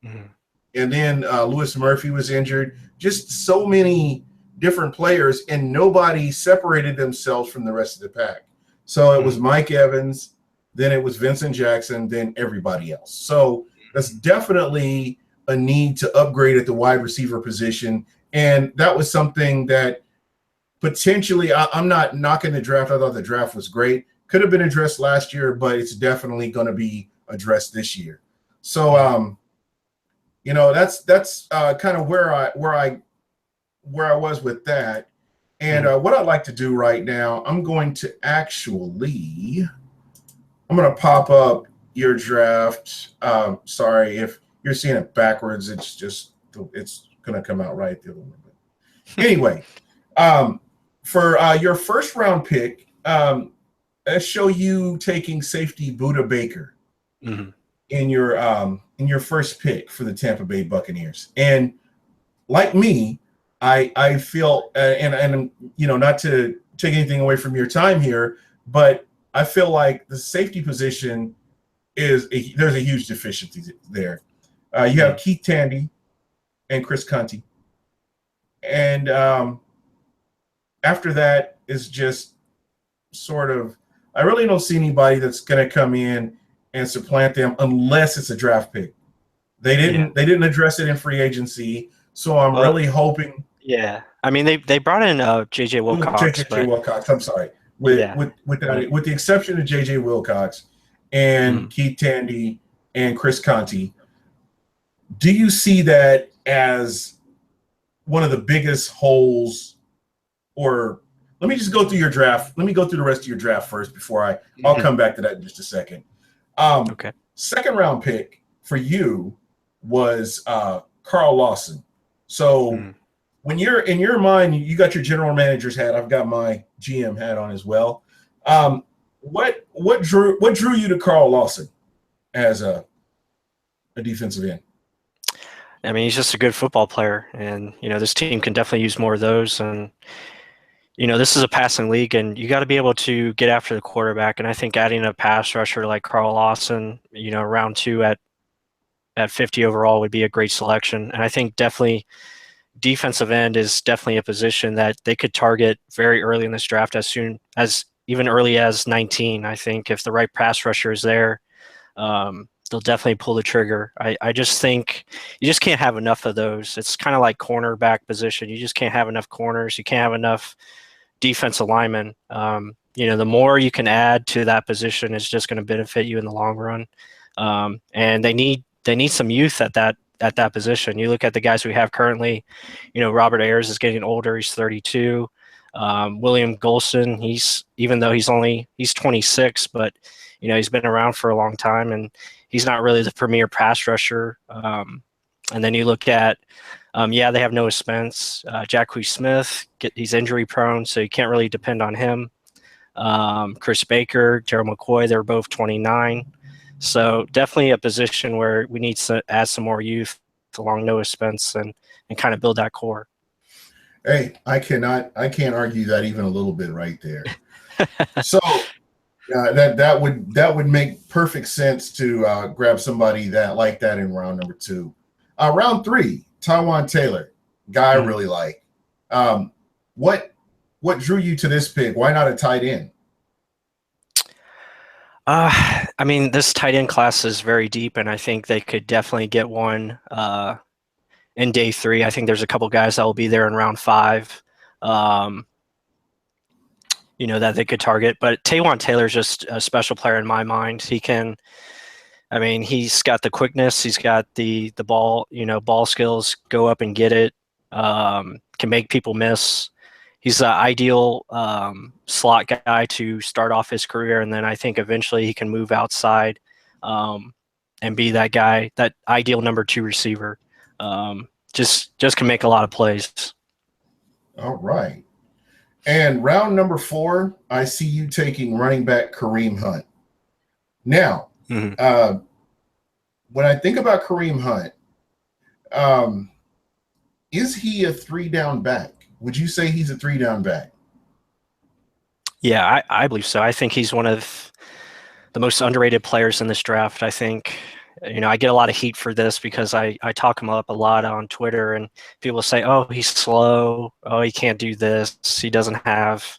S1: And then Lewis Murphy was injured. Just so many different players, and nobody separated themselves from the rest of the pack. So it was Mike Evans, then it was Vincent Jackson, then everybody else. So that's definitely a need to upgrade at the wide receiver position. And that was something that potentially, I'm not knocking the draft. I thought the draft was great. Could have been addressed last year, but it's definitely going to be addressed this year. So, that's kind of where I was with that. And what I'd like to do right now, I'm going to pop up your draft. Sorry if you're seeing it backwards. It's going to come out right the other way. Anyway, for your first round pick, let's show you taking safety Budda Baker in your first pick for the Tampa Bay Buccaneers. And like me, I feel, and not to take anything away from your time here, but I feel like the safety position, there's a huge deficiency there. You have Keith Tandy and Chris Conti. And after that is just sort of, I really don't see anybody that's going to come in and supplant them unless it's a draft pick. They didn't address it in free agency, so I'm really hoping.
S2: Yeah, I mean they brought in JJ Wilcox.
S1: JJ Wilcox. I'm sorry. With the exception of JJ Wilcox and Keith Tandy and Chris Conti, do you see that as one of the biggest holes? Or let me just go through your draft. Let me go through the rest of your draft first before I'll come back to that in just a second.
S2: Okay.
S1: Second round pick for you was Carl Lawson. So when you're in your mind, you got your general manager's hat. I've got my GM hat on as well. What drew you to Carl Lawson as a defensive end?
S2: I mean, he's just a good football player, and this team can definitely use more of those. And this is a passing league, and you got to be able to get after the quarterback. And I think adding a pass rusher like Carl Lawson, round 2 at 50 overall would be a great selection. And I think definitely defensive end is definitely a position that they could target very early in this draft, as soon as even early as 19. I think if the right pass rusher is there, they'll definitely pull the trigger. I just think you just can't have enough of those. It's kind of like cornerback position. You just can't have enough corners. You can't have enough defensive linemen. The more you can add to that position is just going to benefit you in the long run. And they need some youth at that position. You look at the guys we have currently. Robert Ayers is getting older. He's 32. William Golston, even though he's 26, but he's been around for a long time, and he's not really the premier pass rusher. And then you look at, they have Noah Spence, Jacque Smith. He's injury prone, so you can't really depend on him. Chris Baker, Gerald McCoy, they're both 29. So definitely a position where we need to add some more youth along Noah Spence and kind of build that core.
S1: Hey, I can't argue that even a little bit right there. So that would make perfect sense to grab somebody like that in round number 2. Round 3, Taywan Taylor, guy I really like. What drew you to this pick? Why not a tight end?
S2: I mean, this tight end class is very deep, and I think they could definitely get one in day 3. I think there's a couple guys that will be there in round 5, that they could target. But Taywan Taylor's just a special player in my mind. He's got the quickness. He's got the ball, ball skills, go up and get it, can make people miss. He's the ideal slot guy to start off his career, and then I think eventually he can move outside and be that guy, that ideal number 2 receiver. Just can make a lot of plays.
S1: All right. And round number 4, I see you taking running back Kareem Hunt. Now, when I think about Kareem Hunt, is he a 3-down back? Would you say he's a 3-down back?
S2: Yeah, I believe so. I think he's one of the most underrated players in this draft. I think, I get a lot of heat for this because I talk him up a lot on Twitter, and people say, oh, he's slow. Oh, he can't do this. He doesn't have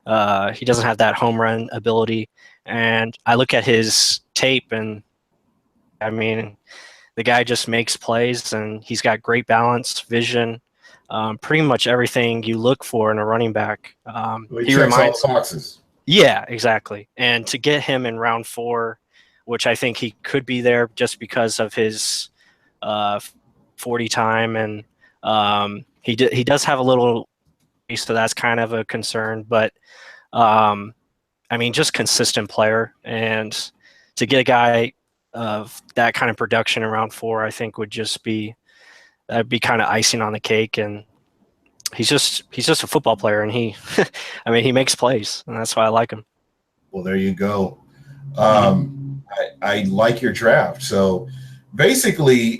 S2: that home run ability. And I look at his tape, and I mean, the guy just makes plays, and he's got great balance, vision, pretty much everything you look for in a running back.
S1: He reminds all the boxes.
S2: Yeah, exactly. And to get him in round 4, which I think he could be there just because of his 40 time, and he does have a little, so that's kind of a concern. But just consistent player, and to get a guy of that kind of production in round 4, I think that'd be kind of icing on the cake. And he's just a football player, and he makes plays, and that's why I like him.
S1: Well, there you go. I like your draft. So basically,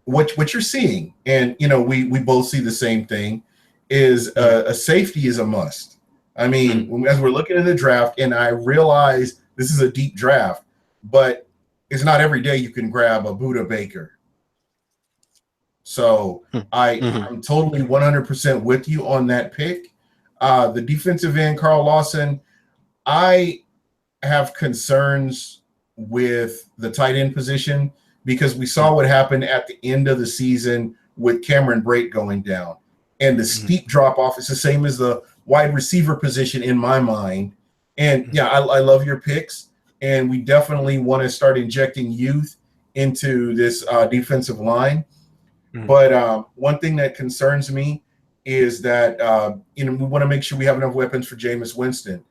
S1: what you're seeing, and we both see the same thing, is a safety is a must. As we're looking at the draft, and I realize this is a deep draft, but it's not every day you can grab a Buda Baker. So I'm totally 100% with you on that pick. The defensive end, Carl Lawson, I have concerns with the tight end position because we saw what happened at the end of the season with Cameron Brate going down. And the steep drop off is the same as the wide receiver position in my mind. And yeah, I love your picks. And we definitely want to start injecting youth into this defensive line. But one thing that concerns me is that, we want to make sure we have enough weapons for Jameis Winston.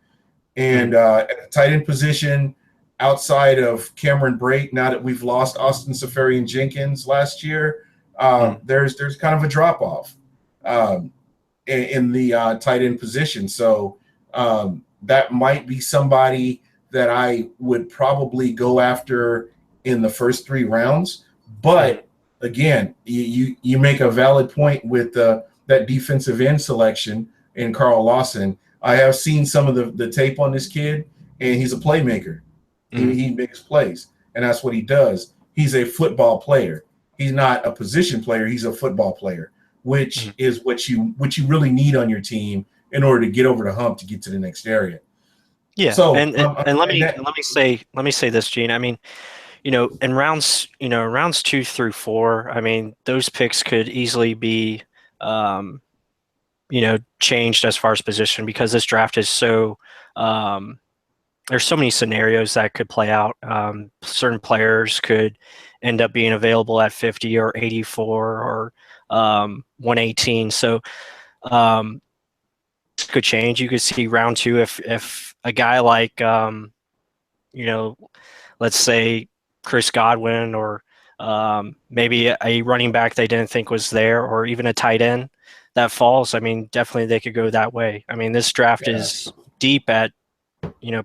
S1: And at the tight end position, outside of Cameron Brate, now that we've lost Austin Seferian-Jenkins last year, there's kind of a drop off in the tight end position. So that might be somebody that I would probably go after in the first 3 rounds. But again, you make a valid point with that defensive end selection in Carl Lawson. I have seen some of the tape on this kid, and he's a playmaker. He makes plays, and that's what he does. He's a football player. He's not a position player. He's a football player, which is what you really need on your team in order to get over the hump to get to the next area.
S2: Yeah. So and let me say this, Gene. I mean, in rounds 2 through 4, I mean, those picks could easily be changed as far as position, because this draft is so there's so many scenarios that could play out. Certain players could end up being available at 50 or 84 or 118. So this could change. You could see round 2 if a guy like let's say Chris Godwin, or maybe a running back they didn't think was there, or even a tight end that falls. I mean, definitely they could go that way. I mean, this draft is deep at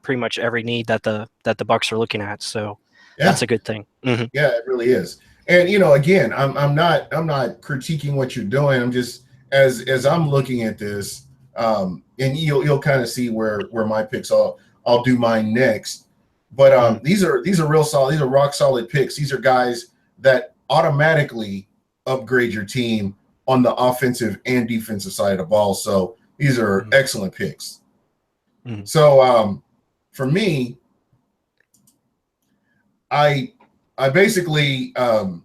S2: pretty much every need that the Bucs are looking at. So that's a good thing.
S1: Yeah, it really is. And again, I'm not critiquing what you're doing. I'm just as I'm looking at this, and you'll kind of see where my picks. I'll do mine next. But these are real solid. These are rock solid picks. These are guys that automatically upgrade your team on the offensive and defensive side of the ball. So these are excellent picks. So for me, I basically I'm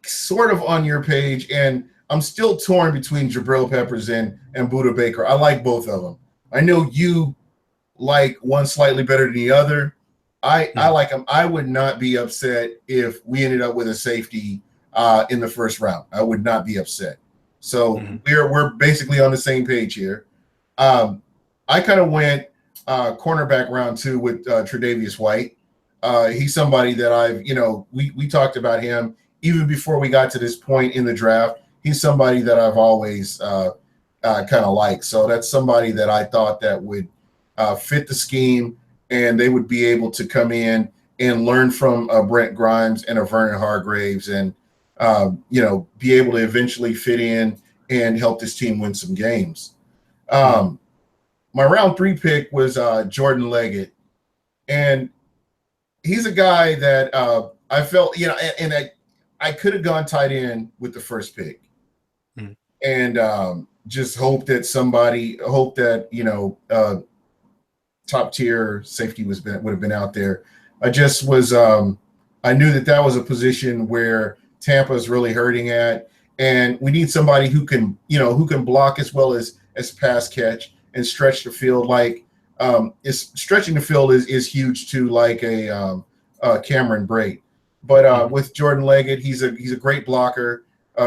S1: sort of on your page, and I'm still torn between Jabril Peppers and Buda Baker. I like both of them. I know you like one slightly better than the other. I like them. I would not be upset if we ended up with a safety in the first round. I would not be upset. So we're basically on the same page here. I kind of went cornerback round 2 with Tre'Davious White. He's somebody that we talked about him even before we got to this point in the draft. He's somebody that I've always kind of liked. So that's somebody that I thought that would fit the scheme, and they would be able to come in and learn from Brent Grimes and Vernon Hargraves, and be able to eventually fit in and help this team win some games. My round 3 pick was Jordan Leggett, and he's a guy that I felt, and I could have gone tight end with the first pick, and just hope that top tier safety would have been out there. I just was I knew that was a position where Tampa is really hurting at, and we need somebody who can block as well as pass catch and stretch the field. Like stretching the field is huge too, like a Cameron Brate. But with Jordan Leggett, he's a great blocker,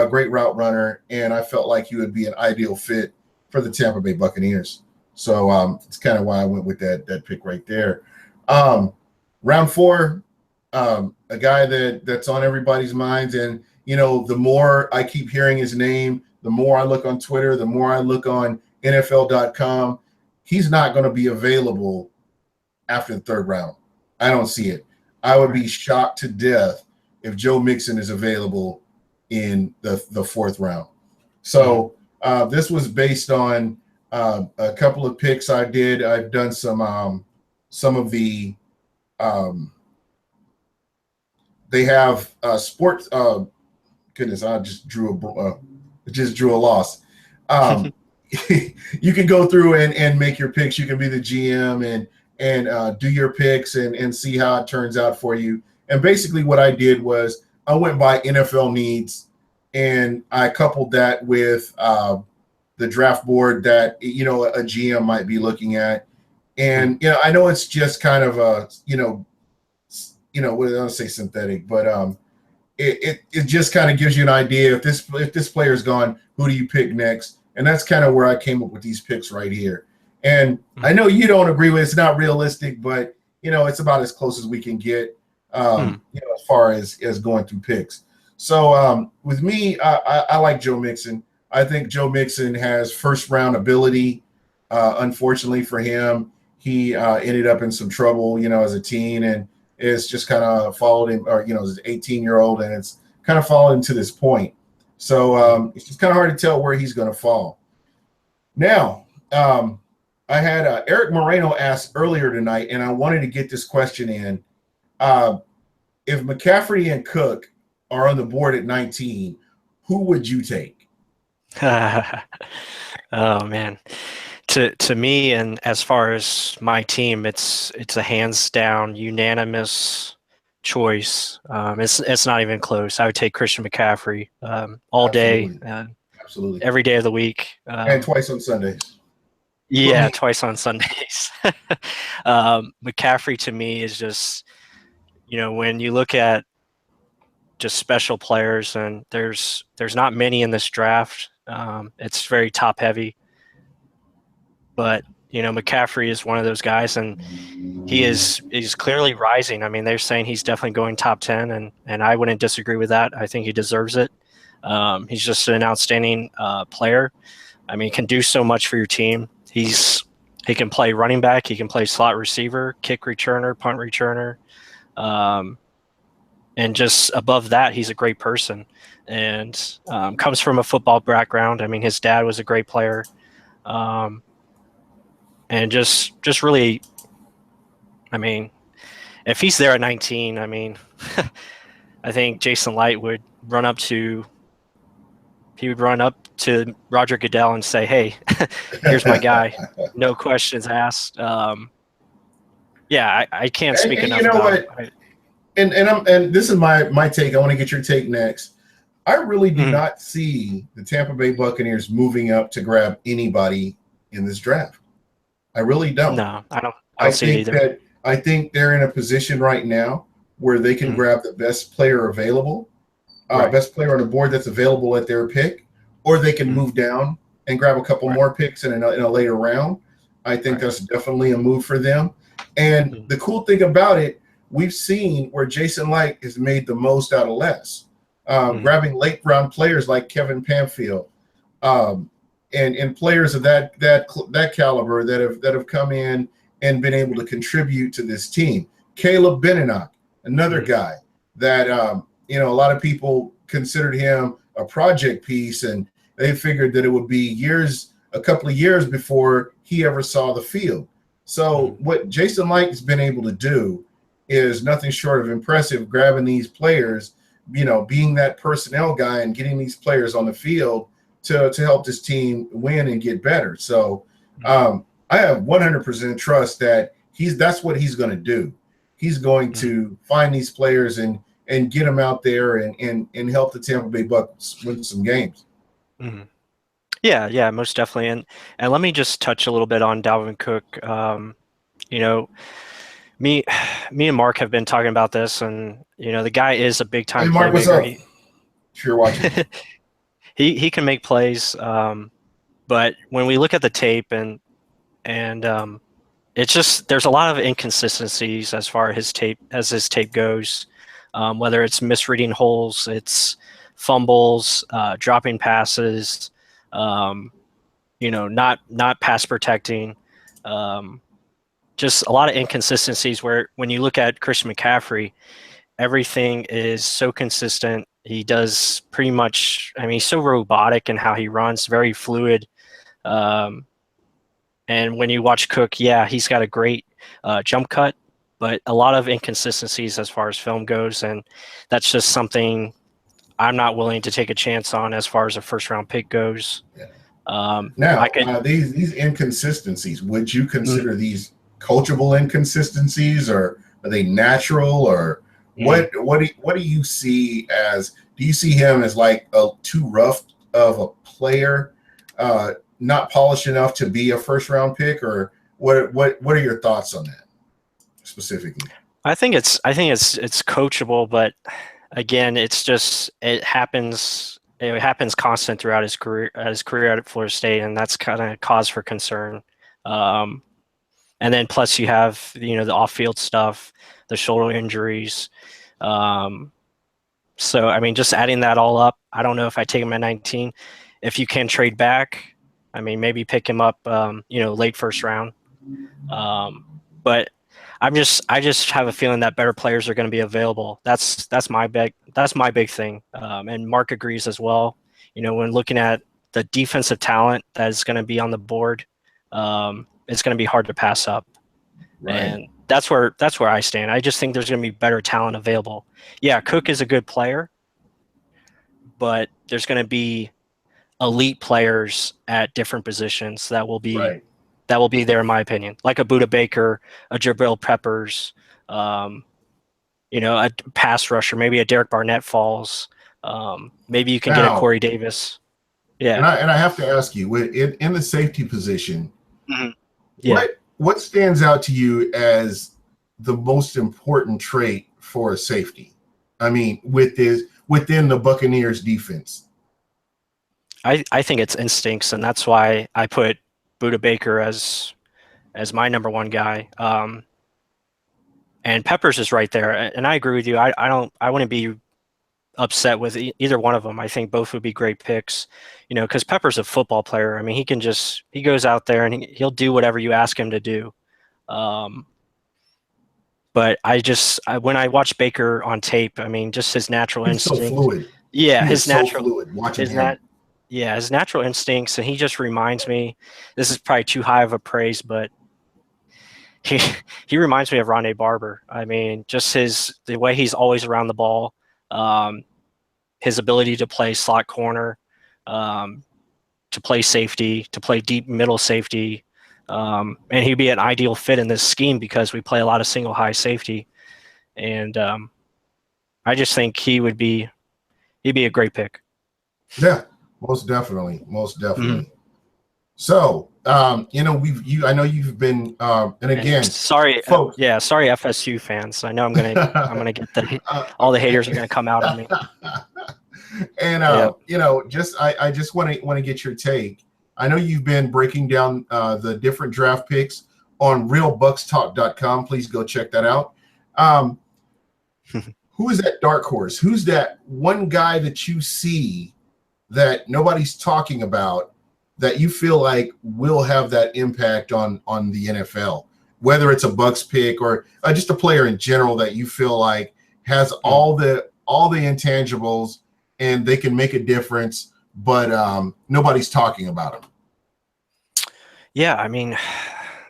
S1: great route runner, and I felt like he would be an ideal fit for the Tampa Bay Buccaneers. So it's kind of why I went with that pick right there. Round 4, a guy that's on everybody's minds, and the more I keep hearing his name, the more I look on Twitter, the more I look on NFL.com. He's not going to be available after the 3rd round. I don't see it. I would be shocked to death if Joe Mixon is available in the 4th round. So this was based on a couple of picks I did. I've done some of the they have sports. Goodness, I just drew a loss. Um, you can go through and make your picks. You can be the GM and do your picks and see how it turns out for you. And basically, what I did was I went by NFL needs, and I coupled that with the draft board that a GM might be looking at. And I know it's just kind of a what I don't say synthetic, but it just kind of gives you an idea if this player's gone, who do you pick next? And that's kind of where I came up with these picks right here. And I know you don't agree with it. It's not realistic, but it's about as close as we can get as far as going through picks. So with me, I like Joe Mixon. I think Joe Mixon has first round ability. Unfortunately for him, he ended up in some trouble, as a teen, and it's just kind of followed him, or as an 18-year-old, and it's kind of followed him to this point. So it's just kind of hard to tell where he's going to fall. Now, I had Eric Moreno asked earlier tonight, and I wanted to get this question in. If McCaffrey and Cook are on the board at 19, who would you take?
S2: Oh man, to me, and as far as my team, it's a hands down unanimous choice. It's not even close. I would take Christian McCaffrey all
S1: Absolutely.
S2: day,
S1: Absolutely.
S2: every day of the week,
S1: and twice on Sundays.
S2: Yeah, twice on Sundays. McCaffrey to me is just, when you look at just special players, and there's not many in this draft. It's very top heavy, but McCaffrey is one of those guys, and he's clearly rising. I mean, they're saying he's definitely going top 10, and I wouldn't disagree with that. I think he deserves it. He's just an outstanding player. I mean, he can do so much for your team. He can play running back. He can play slot receiver, kick returner, punt returner. And just above that, he's a great person, and comes from a football background. I mean, his dad was a great player. And just really, I mean, if he's there at 19, I mean, I think Jason Light would run up to Roger Goodell and say, "Hey, here's my guy." No questions asked. Yeah, I can't speak enough about it.
S1: And this is my take. I want to get your take next. I really do not see the Tampa Bay Buccaneers moving up to grab anybody in this draft. I really don't.
S2: No, I don't see it either.
S1: I think they're in a position right now where they can grab the best player available, best player on the board that's available at their pick, or they can move down and grab a couple more picks in a later round. I think that's definitely a move for them. And the cool thing about it, we've seen where Jason Light has made the most out of less, grabbing late round players like Kevin Pamphile, and players of that caliber that have come in and been able to contribute to this team. Caleb Benenoch, another guy that a lot of people considered him a project piece, and they figured that it would be a couple of years before he ever saw the field. So what Jason Light has been able to do is nothing short of impressive, grabbing these players, being that personnel guy and getting these players on the field to help this team win and get better. So I have 100% trust that that's what he's going to do. He's going to find these players and get them out there and help the Tampa Bay Bucs win some games.
S2: Yeah, most definitely. And let me just touch a little bit on Dalvin Cook. Me and Mark have been talking about this, and the guy is a big time
S1: Mark, what's
S2: playmaker.
S1: up? If you're watching,
S2: he can make plays, but when we look at the tape and it's just there's a lot of inconsistencies as far as his tape goes. Whether it's misreading holes, it's fumbles, dropping passes, not pass protecting. Just a lot of inconsistencies where when you look at Christian McCaffrey, everything is so consistent. He does pretty much, I mean, he's so robotic in how he runs, very fluid. And when you watch Cook, yeah, he's got a great jump cut, but a lot of inconsistencies as far as film goes, and that's just something I'm not willing to take a chance on as far as a first round pick goes.
S1: Yeah.
S2: I
S1: Now,
S2: could.
S1: these inconsistencies, would you
S2: Mm,
S1: consider these coachable inconsistencies, or are they natural, or
S2: mm.
S1: what do you see as? Do you see him as like a too rough of a player, not polished enough to be a first round pick, or what are your thoughts on that specifically?
S2: I think it's coachable, but again, it happens constant throughout his career at Florida State, and that's kind of cause for concern. Um, and then plus you have the off-field stuff, the shoulder injuries. Um, so I mean, just adding that all up, I don't know if I take him at 19. If you can trade back, I mean, maybe pick him up, late first round. Um, but I just have a feeling that better players are going to be available. That's my big thing. And Mark agrees as well. When looking at the defensive talent that is going to be on the board, it's going to be hard to pass up.
S1: Right,
S2: And that's where I stand. I just think there's going to be better talent available. Yeah, Cook is a good player, but there's going to be elite players at different positions
S1: right.
S2: that will be there in my opinion, like a Buda Baker, a Jabril Peppers, um, a pass rusher, maybe a Derek Barnett falls. Maybe you can get a
S1: Now,
S2: Corey Davis.
S1: and
S2: Yeah.
S1: I have to ask you, in the safety position,
S2: Mhm. Yeah.
S1: what stands out to you as the most important trait for a safety? I mean, within the Buccaneers defense.
S2: I think it's instincts, and that's why I put Buda Baker as my number one guy. And Peppers is right there, and I agree with you. I wouldn't be upset with either one of them. I think both would be great picks, because Pepper's a football player. I mean, he goes out there and he'll do whatever you ask him to do. Um, but when I watch Baker on tape, I mean, just his natural
S1: He's so
S2: instinct.
S1: fluid.
S2: Yeah,
S1: He is so fluid watching
S2: his
S1: him.
S2: nat, yeah, his natural instincts, and he just reminds me. This is probably too high of a praise, but he he reminds me of Rondé Barber. I mean, just the way he's always around the ball. Um, his ability to play slot corner, um, to play safety, to play deep middle safety. And he'd be an ideal fit in this scheme because we play a lot of single high safety. And I just think he'd be a great pick.
S1: Yeah, most definitely. Most
S2: Mm-hmm.
S1: definitely. So, I know you've been, and
S2: And
S1: again,
S2: sorry,
S1: folks.
S2: yeah, sorry FSU fans. I know I'm gonna get all the haters are gonna come out on me.
S1: And
S2: Yeah.
S1: just I just want to get your take. I know you've been breaking down the different draft picks on realbuckstalk.com. Please go check that out. Um, who is that dark horse? Who's that one guy that you see that nobody's talking about that you feel like will have that impact on the NFL? Whether it's a Bucks pick or just a player in general that you feel like has all the intangibles and they can make a difference, but nobody's talking about them.
S2: Yeah, I mean,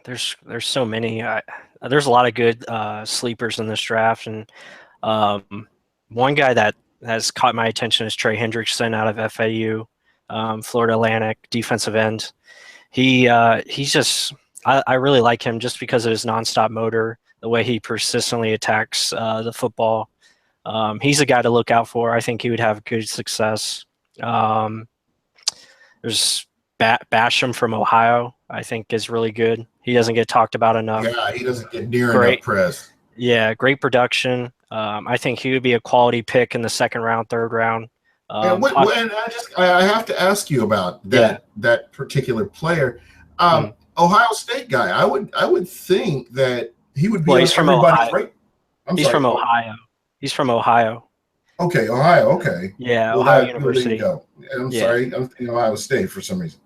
S2: there's so many. There's a lot of good sleepers in this draft, and one guy that has caught my attention is Trey Hendrickson out of FAU, Florida Atlantic defensive end. He's just I really like him just because of his nonstop motor, the way he persistently attacks the football. He's a guy to look out for. I think he would have good success. Um, there's Basham from Ohio. I think is really good. He doesn't get talked about enough.
S1: Yeah, he doesn't get near enough
S2: Great,
S1: press.
S2: yeah, great production. I think he would be a quality pick in the second round, third round.
S1: And and I have to ask you about
S2: Yeah.
S1: that particular player,
S2: Mm.
S1: Ohio State guy. I would think that he would be
S2: Well,
S1: on
S2: he's from
S1: everybody's
S2: Ohio.
S1: right. I'm
S2: He's
S1: sorry.
S2: from Ohio. He's from Ohio.
S1: Okay, Ohio. Okay.
S2: Yeah,
S1: Well,
S2: Ohio
S1: there you
S2: University.
S1: go. I'm
S2: Yeah.
S1: sorry. I'm thinking Ohio State for some reason.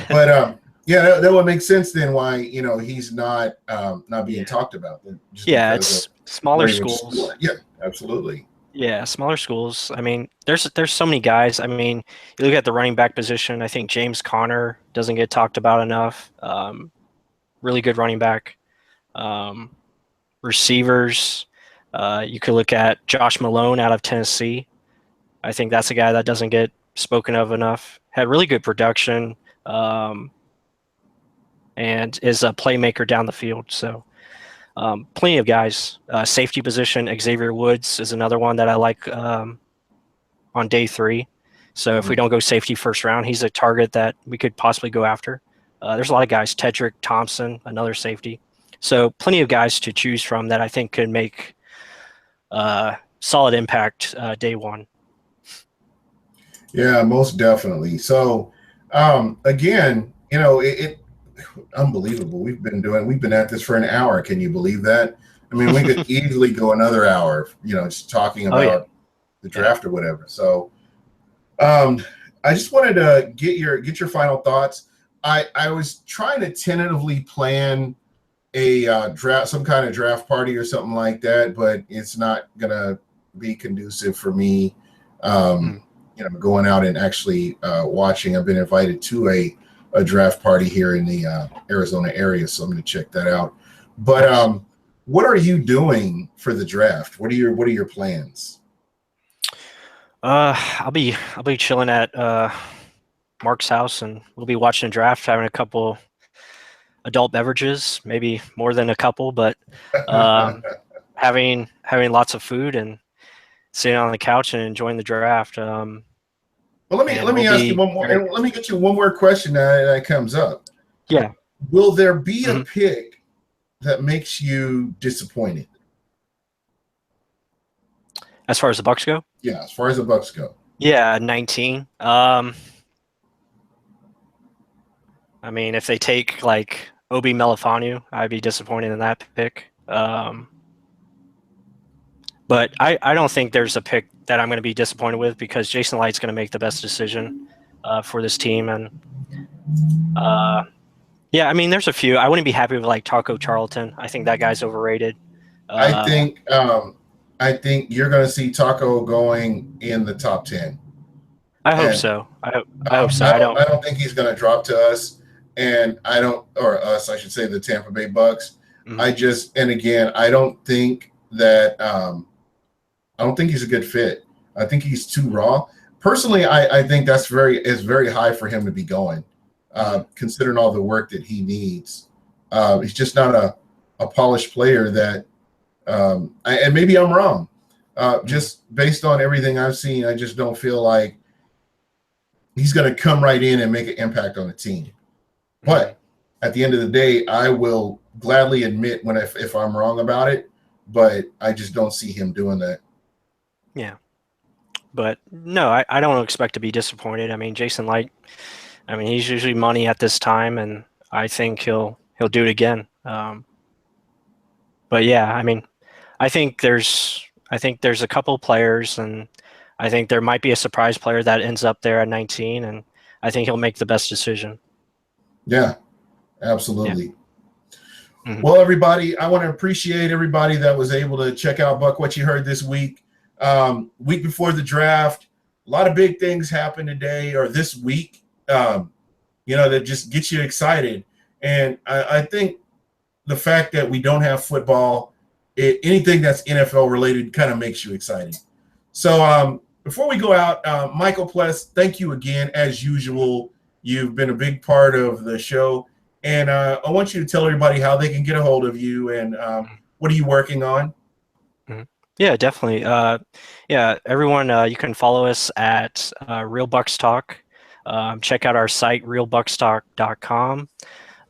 S1: But yeah, that would make sense then why he's not being
S2: Yeah.
S1: talked about just
S2: Yeah,
S1: because of
S2: it's smaller
S1: Ravens
S2: schools.
S1: school. Yeah, absolutely.
S2: Yeah, smaller schools. I mean, there's so many guys. I mean, you look at the running back position. I think James Conner doesn't get talked about enough. Really good running back. Um, Receivers, you could look at Josh Malone out of Tennessee. I think that's a guy that doesn't get spoken of enough. Had really good production, and is a playmaker down the field. So plenty of guys. Safety position, Xavier Woods is another one that I like on day 3. So if we don't go safety first round, he's a target that we could possibly go after. There's a lot of guys. Tedrick Thompson, another safety. So plenty of guys to choose from that I think could make solid impact day 1.
S1: Yeah, most definitely. So, again, it unbelievable. We've been at this for an hour. Can you believe that? I mean, we could easily go another hour, just talking about the draft or whatever. So, I just wanted to get your final thoughts. I was trying to tentatively plan a draft, some kind of draft party or something like that, but it's not gonna be conducive for me. Going out and actually watching. I've been invited to a draft party here in the Arizona area, so I'm going to check that out. But what are you doing for the draft? What are your plans?
S2: I'll be chilling at Mark's house, and we'll be watching the draft, having a couple adult beverages, maybe more than a couple, but having lots of food and sitting on the couch and enjoying the draft.
S1: Well, let me ask you one more. And let me get you one more question that comes up.
S2: Yeah.
S1: Will there be a pick that makes you disappointed?
S2: As far as the Bucs go?
S1: Yeah, as far as the Bucs go.
S2: Yeah, 19. I mean, if they take like Obi Melifonwu, I'd be disappointed in that pick. But I don't think there's a pick that I'm going to be disappointed with, because Jason Light's going to make the best decision for this team. And yeah, I mean, there's a few. I wouldn't be happy with like Taco Charlton. I think that guy's overrated.
S1: I think you're going to see Taco going in the top 10.
S2: I hope so. I hope so.
S1: I don't think he's going to drop to us, and or us, I should say, the Tampa Bay Bucks.
S2: Mm-hmm.
S1: And again, I don't think that. I don't think he's a good fit. I think he's too raw. Personally, I think it's very high for him to be going, considering all the work that he needs. He's just not a polished player that, and maybe I'm wrong. Just based on everything I've seen, I just don't feel like he's going to come right in and make an impact on the team. But at the end of the day, I will gladly admit if I'm wrong about it, but I just don't see him doing that.
S2: Yeah. But no, I don't expect to be disappointed. I mean, Jason Light, I mean, he's usually money at this time, and I think he'll do it again. But yeah, I mean, I think there's a couple players, and I think there might be a surprise player that ends up there at 19, and I think he'll make the best decision.
S1: Yeah, absolutely.
S2: Yeah. Mm-hmm.
S1: Well, everybody, I want to appreciate everybody that was able to check out Buc What You Heard this week. Week before the draft, a lot of big things happened today or this week, that just gets you excited. And I think the fact that we don't have football, anything that's NFL related kind of makes you excited. So before we go out, Michael Pless, thank you again. As usual, you've been a big part of the show. And I want you to tell everybody how they can get a hold of you and what are you working on?
S2: Yeah, definitely. Yeah, everyone, you can follow us at Real Bucs Talk. Check out our site, realbucstalk.com.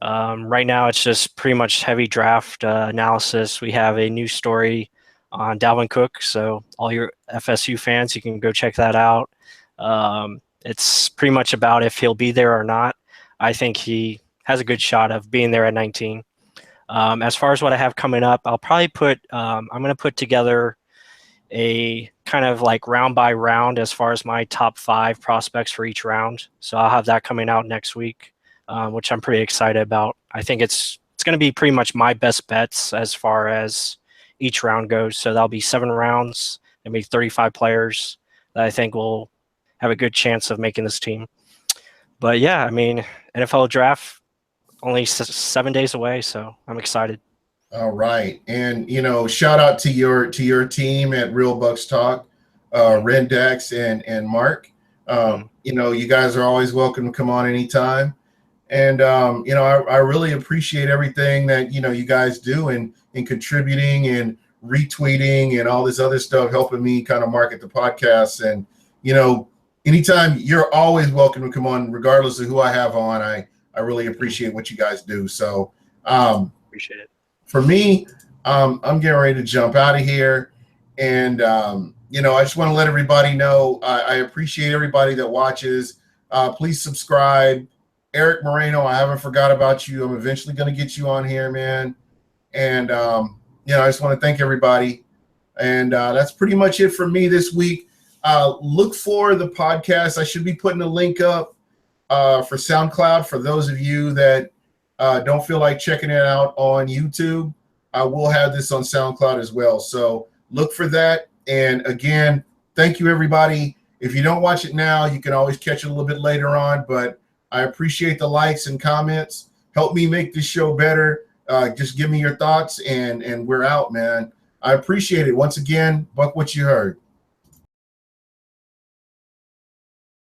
S2: Right now, it's just pretty much heavy draft analysis. We have a new story on Dalvin Cook, so all your FSU fans, you can go check that out. It's pretty much about if he'll be there or not. I think he has a good shot of being there at 19. As far as what I have coming up, I'll probably I'm going to put together a kind of like round by round as far as my top 5 prospects for each round. So I'll have that coming out next week, which I'm pretty excited about. I think it's going to be pretty much my best bets as far as each round goes. So that'll be 7 rounds and maybe 35 players that I think will have a good chance of making this team. But yeah, I mean, NFL draft only 7 days away, so I'm excited.
S1: All right. And, shout out to your team at Real Bucks Talk, Rendex and Mark. You guys are always welcome to come on anytime. And, I really appreciate everything that, you guys do in contributing and retweeting and all this other stuff, helping me kind of market the podcast. And, anytime, you're always welcome to come on, regardless of who I have on. I really appreciate what you guys do. So
S2: Appreciate it.
S1: for me, I'm getting ready to jump out of here. And, I just want to let everybody know I appreciate everybody that watches. Please subscribe. Eric Moreno, I haven't forgot about you. I'm eventually going to get you on here, man. And, I just want to thank everybody. And that's pretty much it for me this week. Look for the podcast. I should be putting a link up for SoundCloud for those of you that don't feel like checking it out on YouTube. I will have this on SoundCloud as well. So look for that. And again, thank you, everybody. If you don't watch it now, you can always catch it a little bit later on. But I appreciate the likes and comments. Help me make this show better. Just give me your thoughts, and we're out, man. I appreciate it. Once again, Buc What You Heard.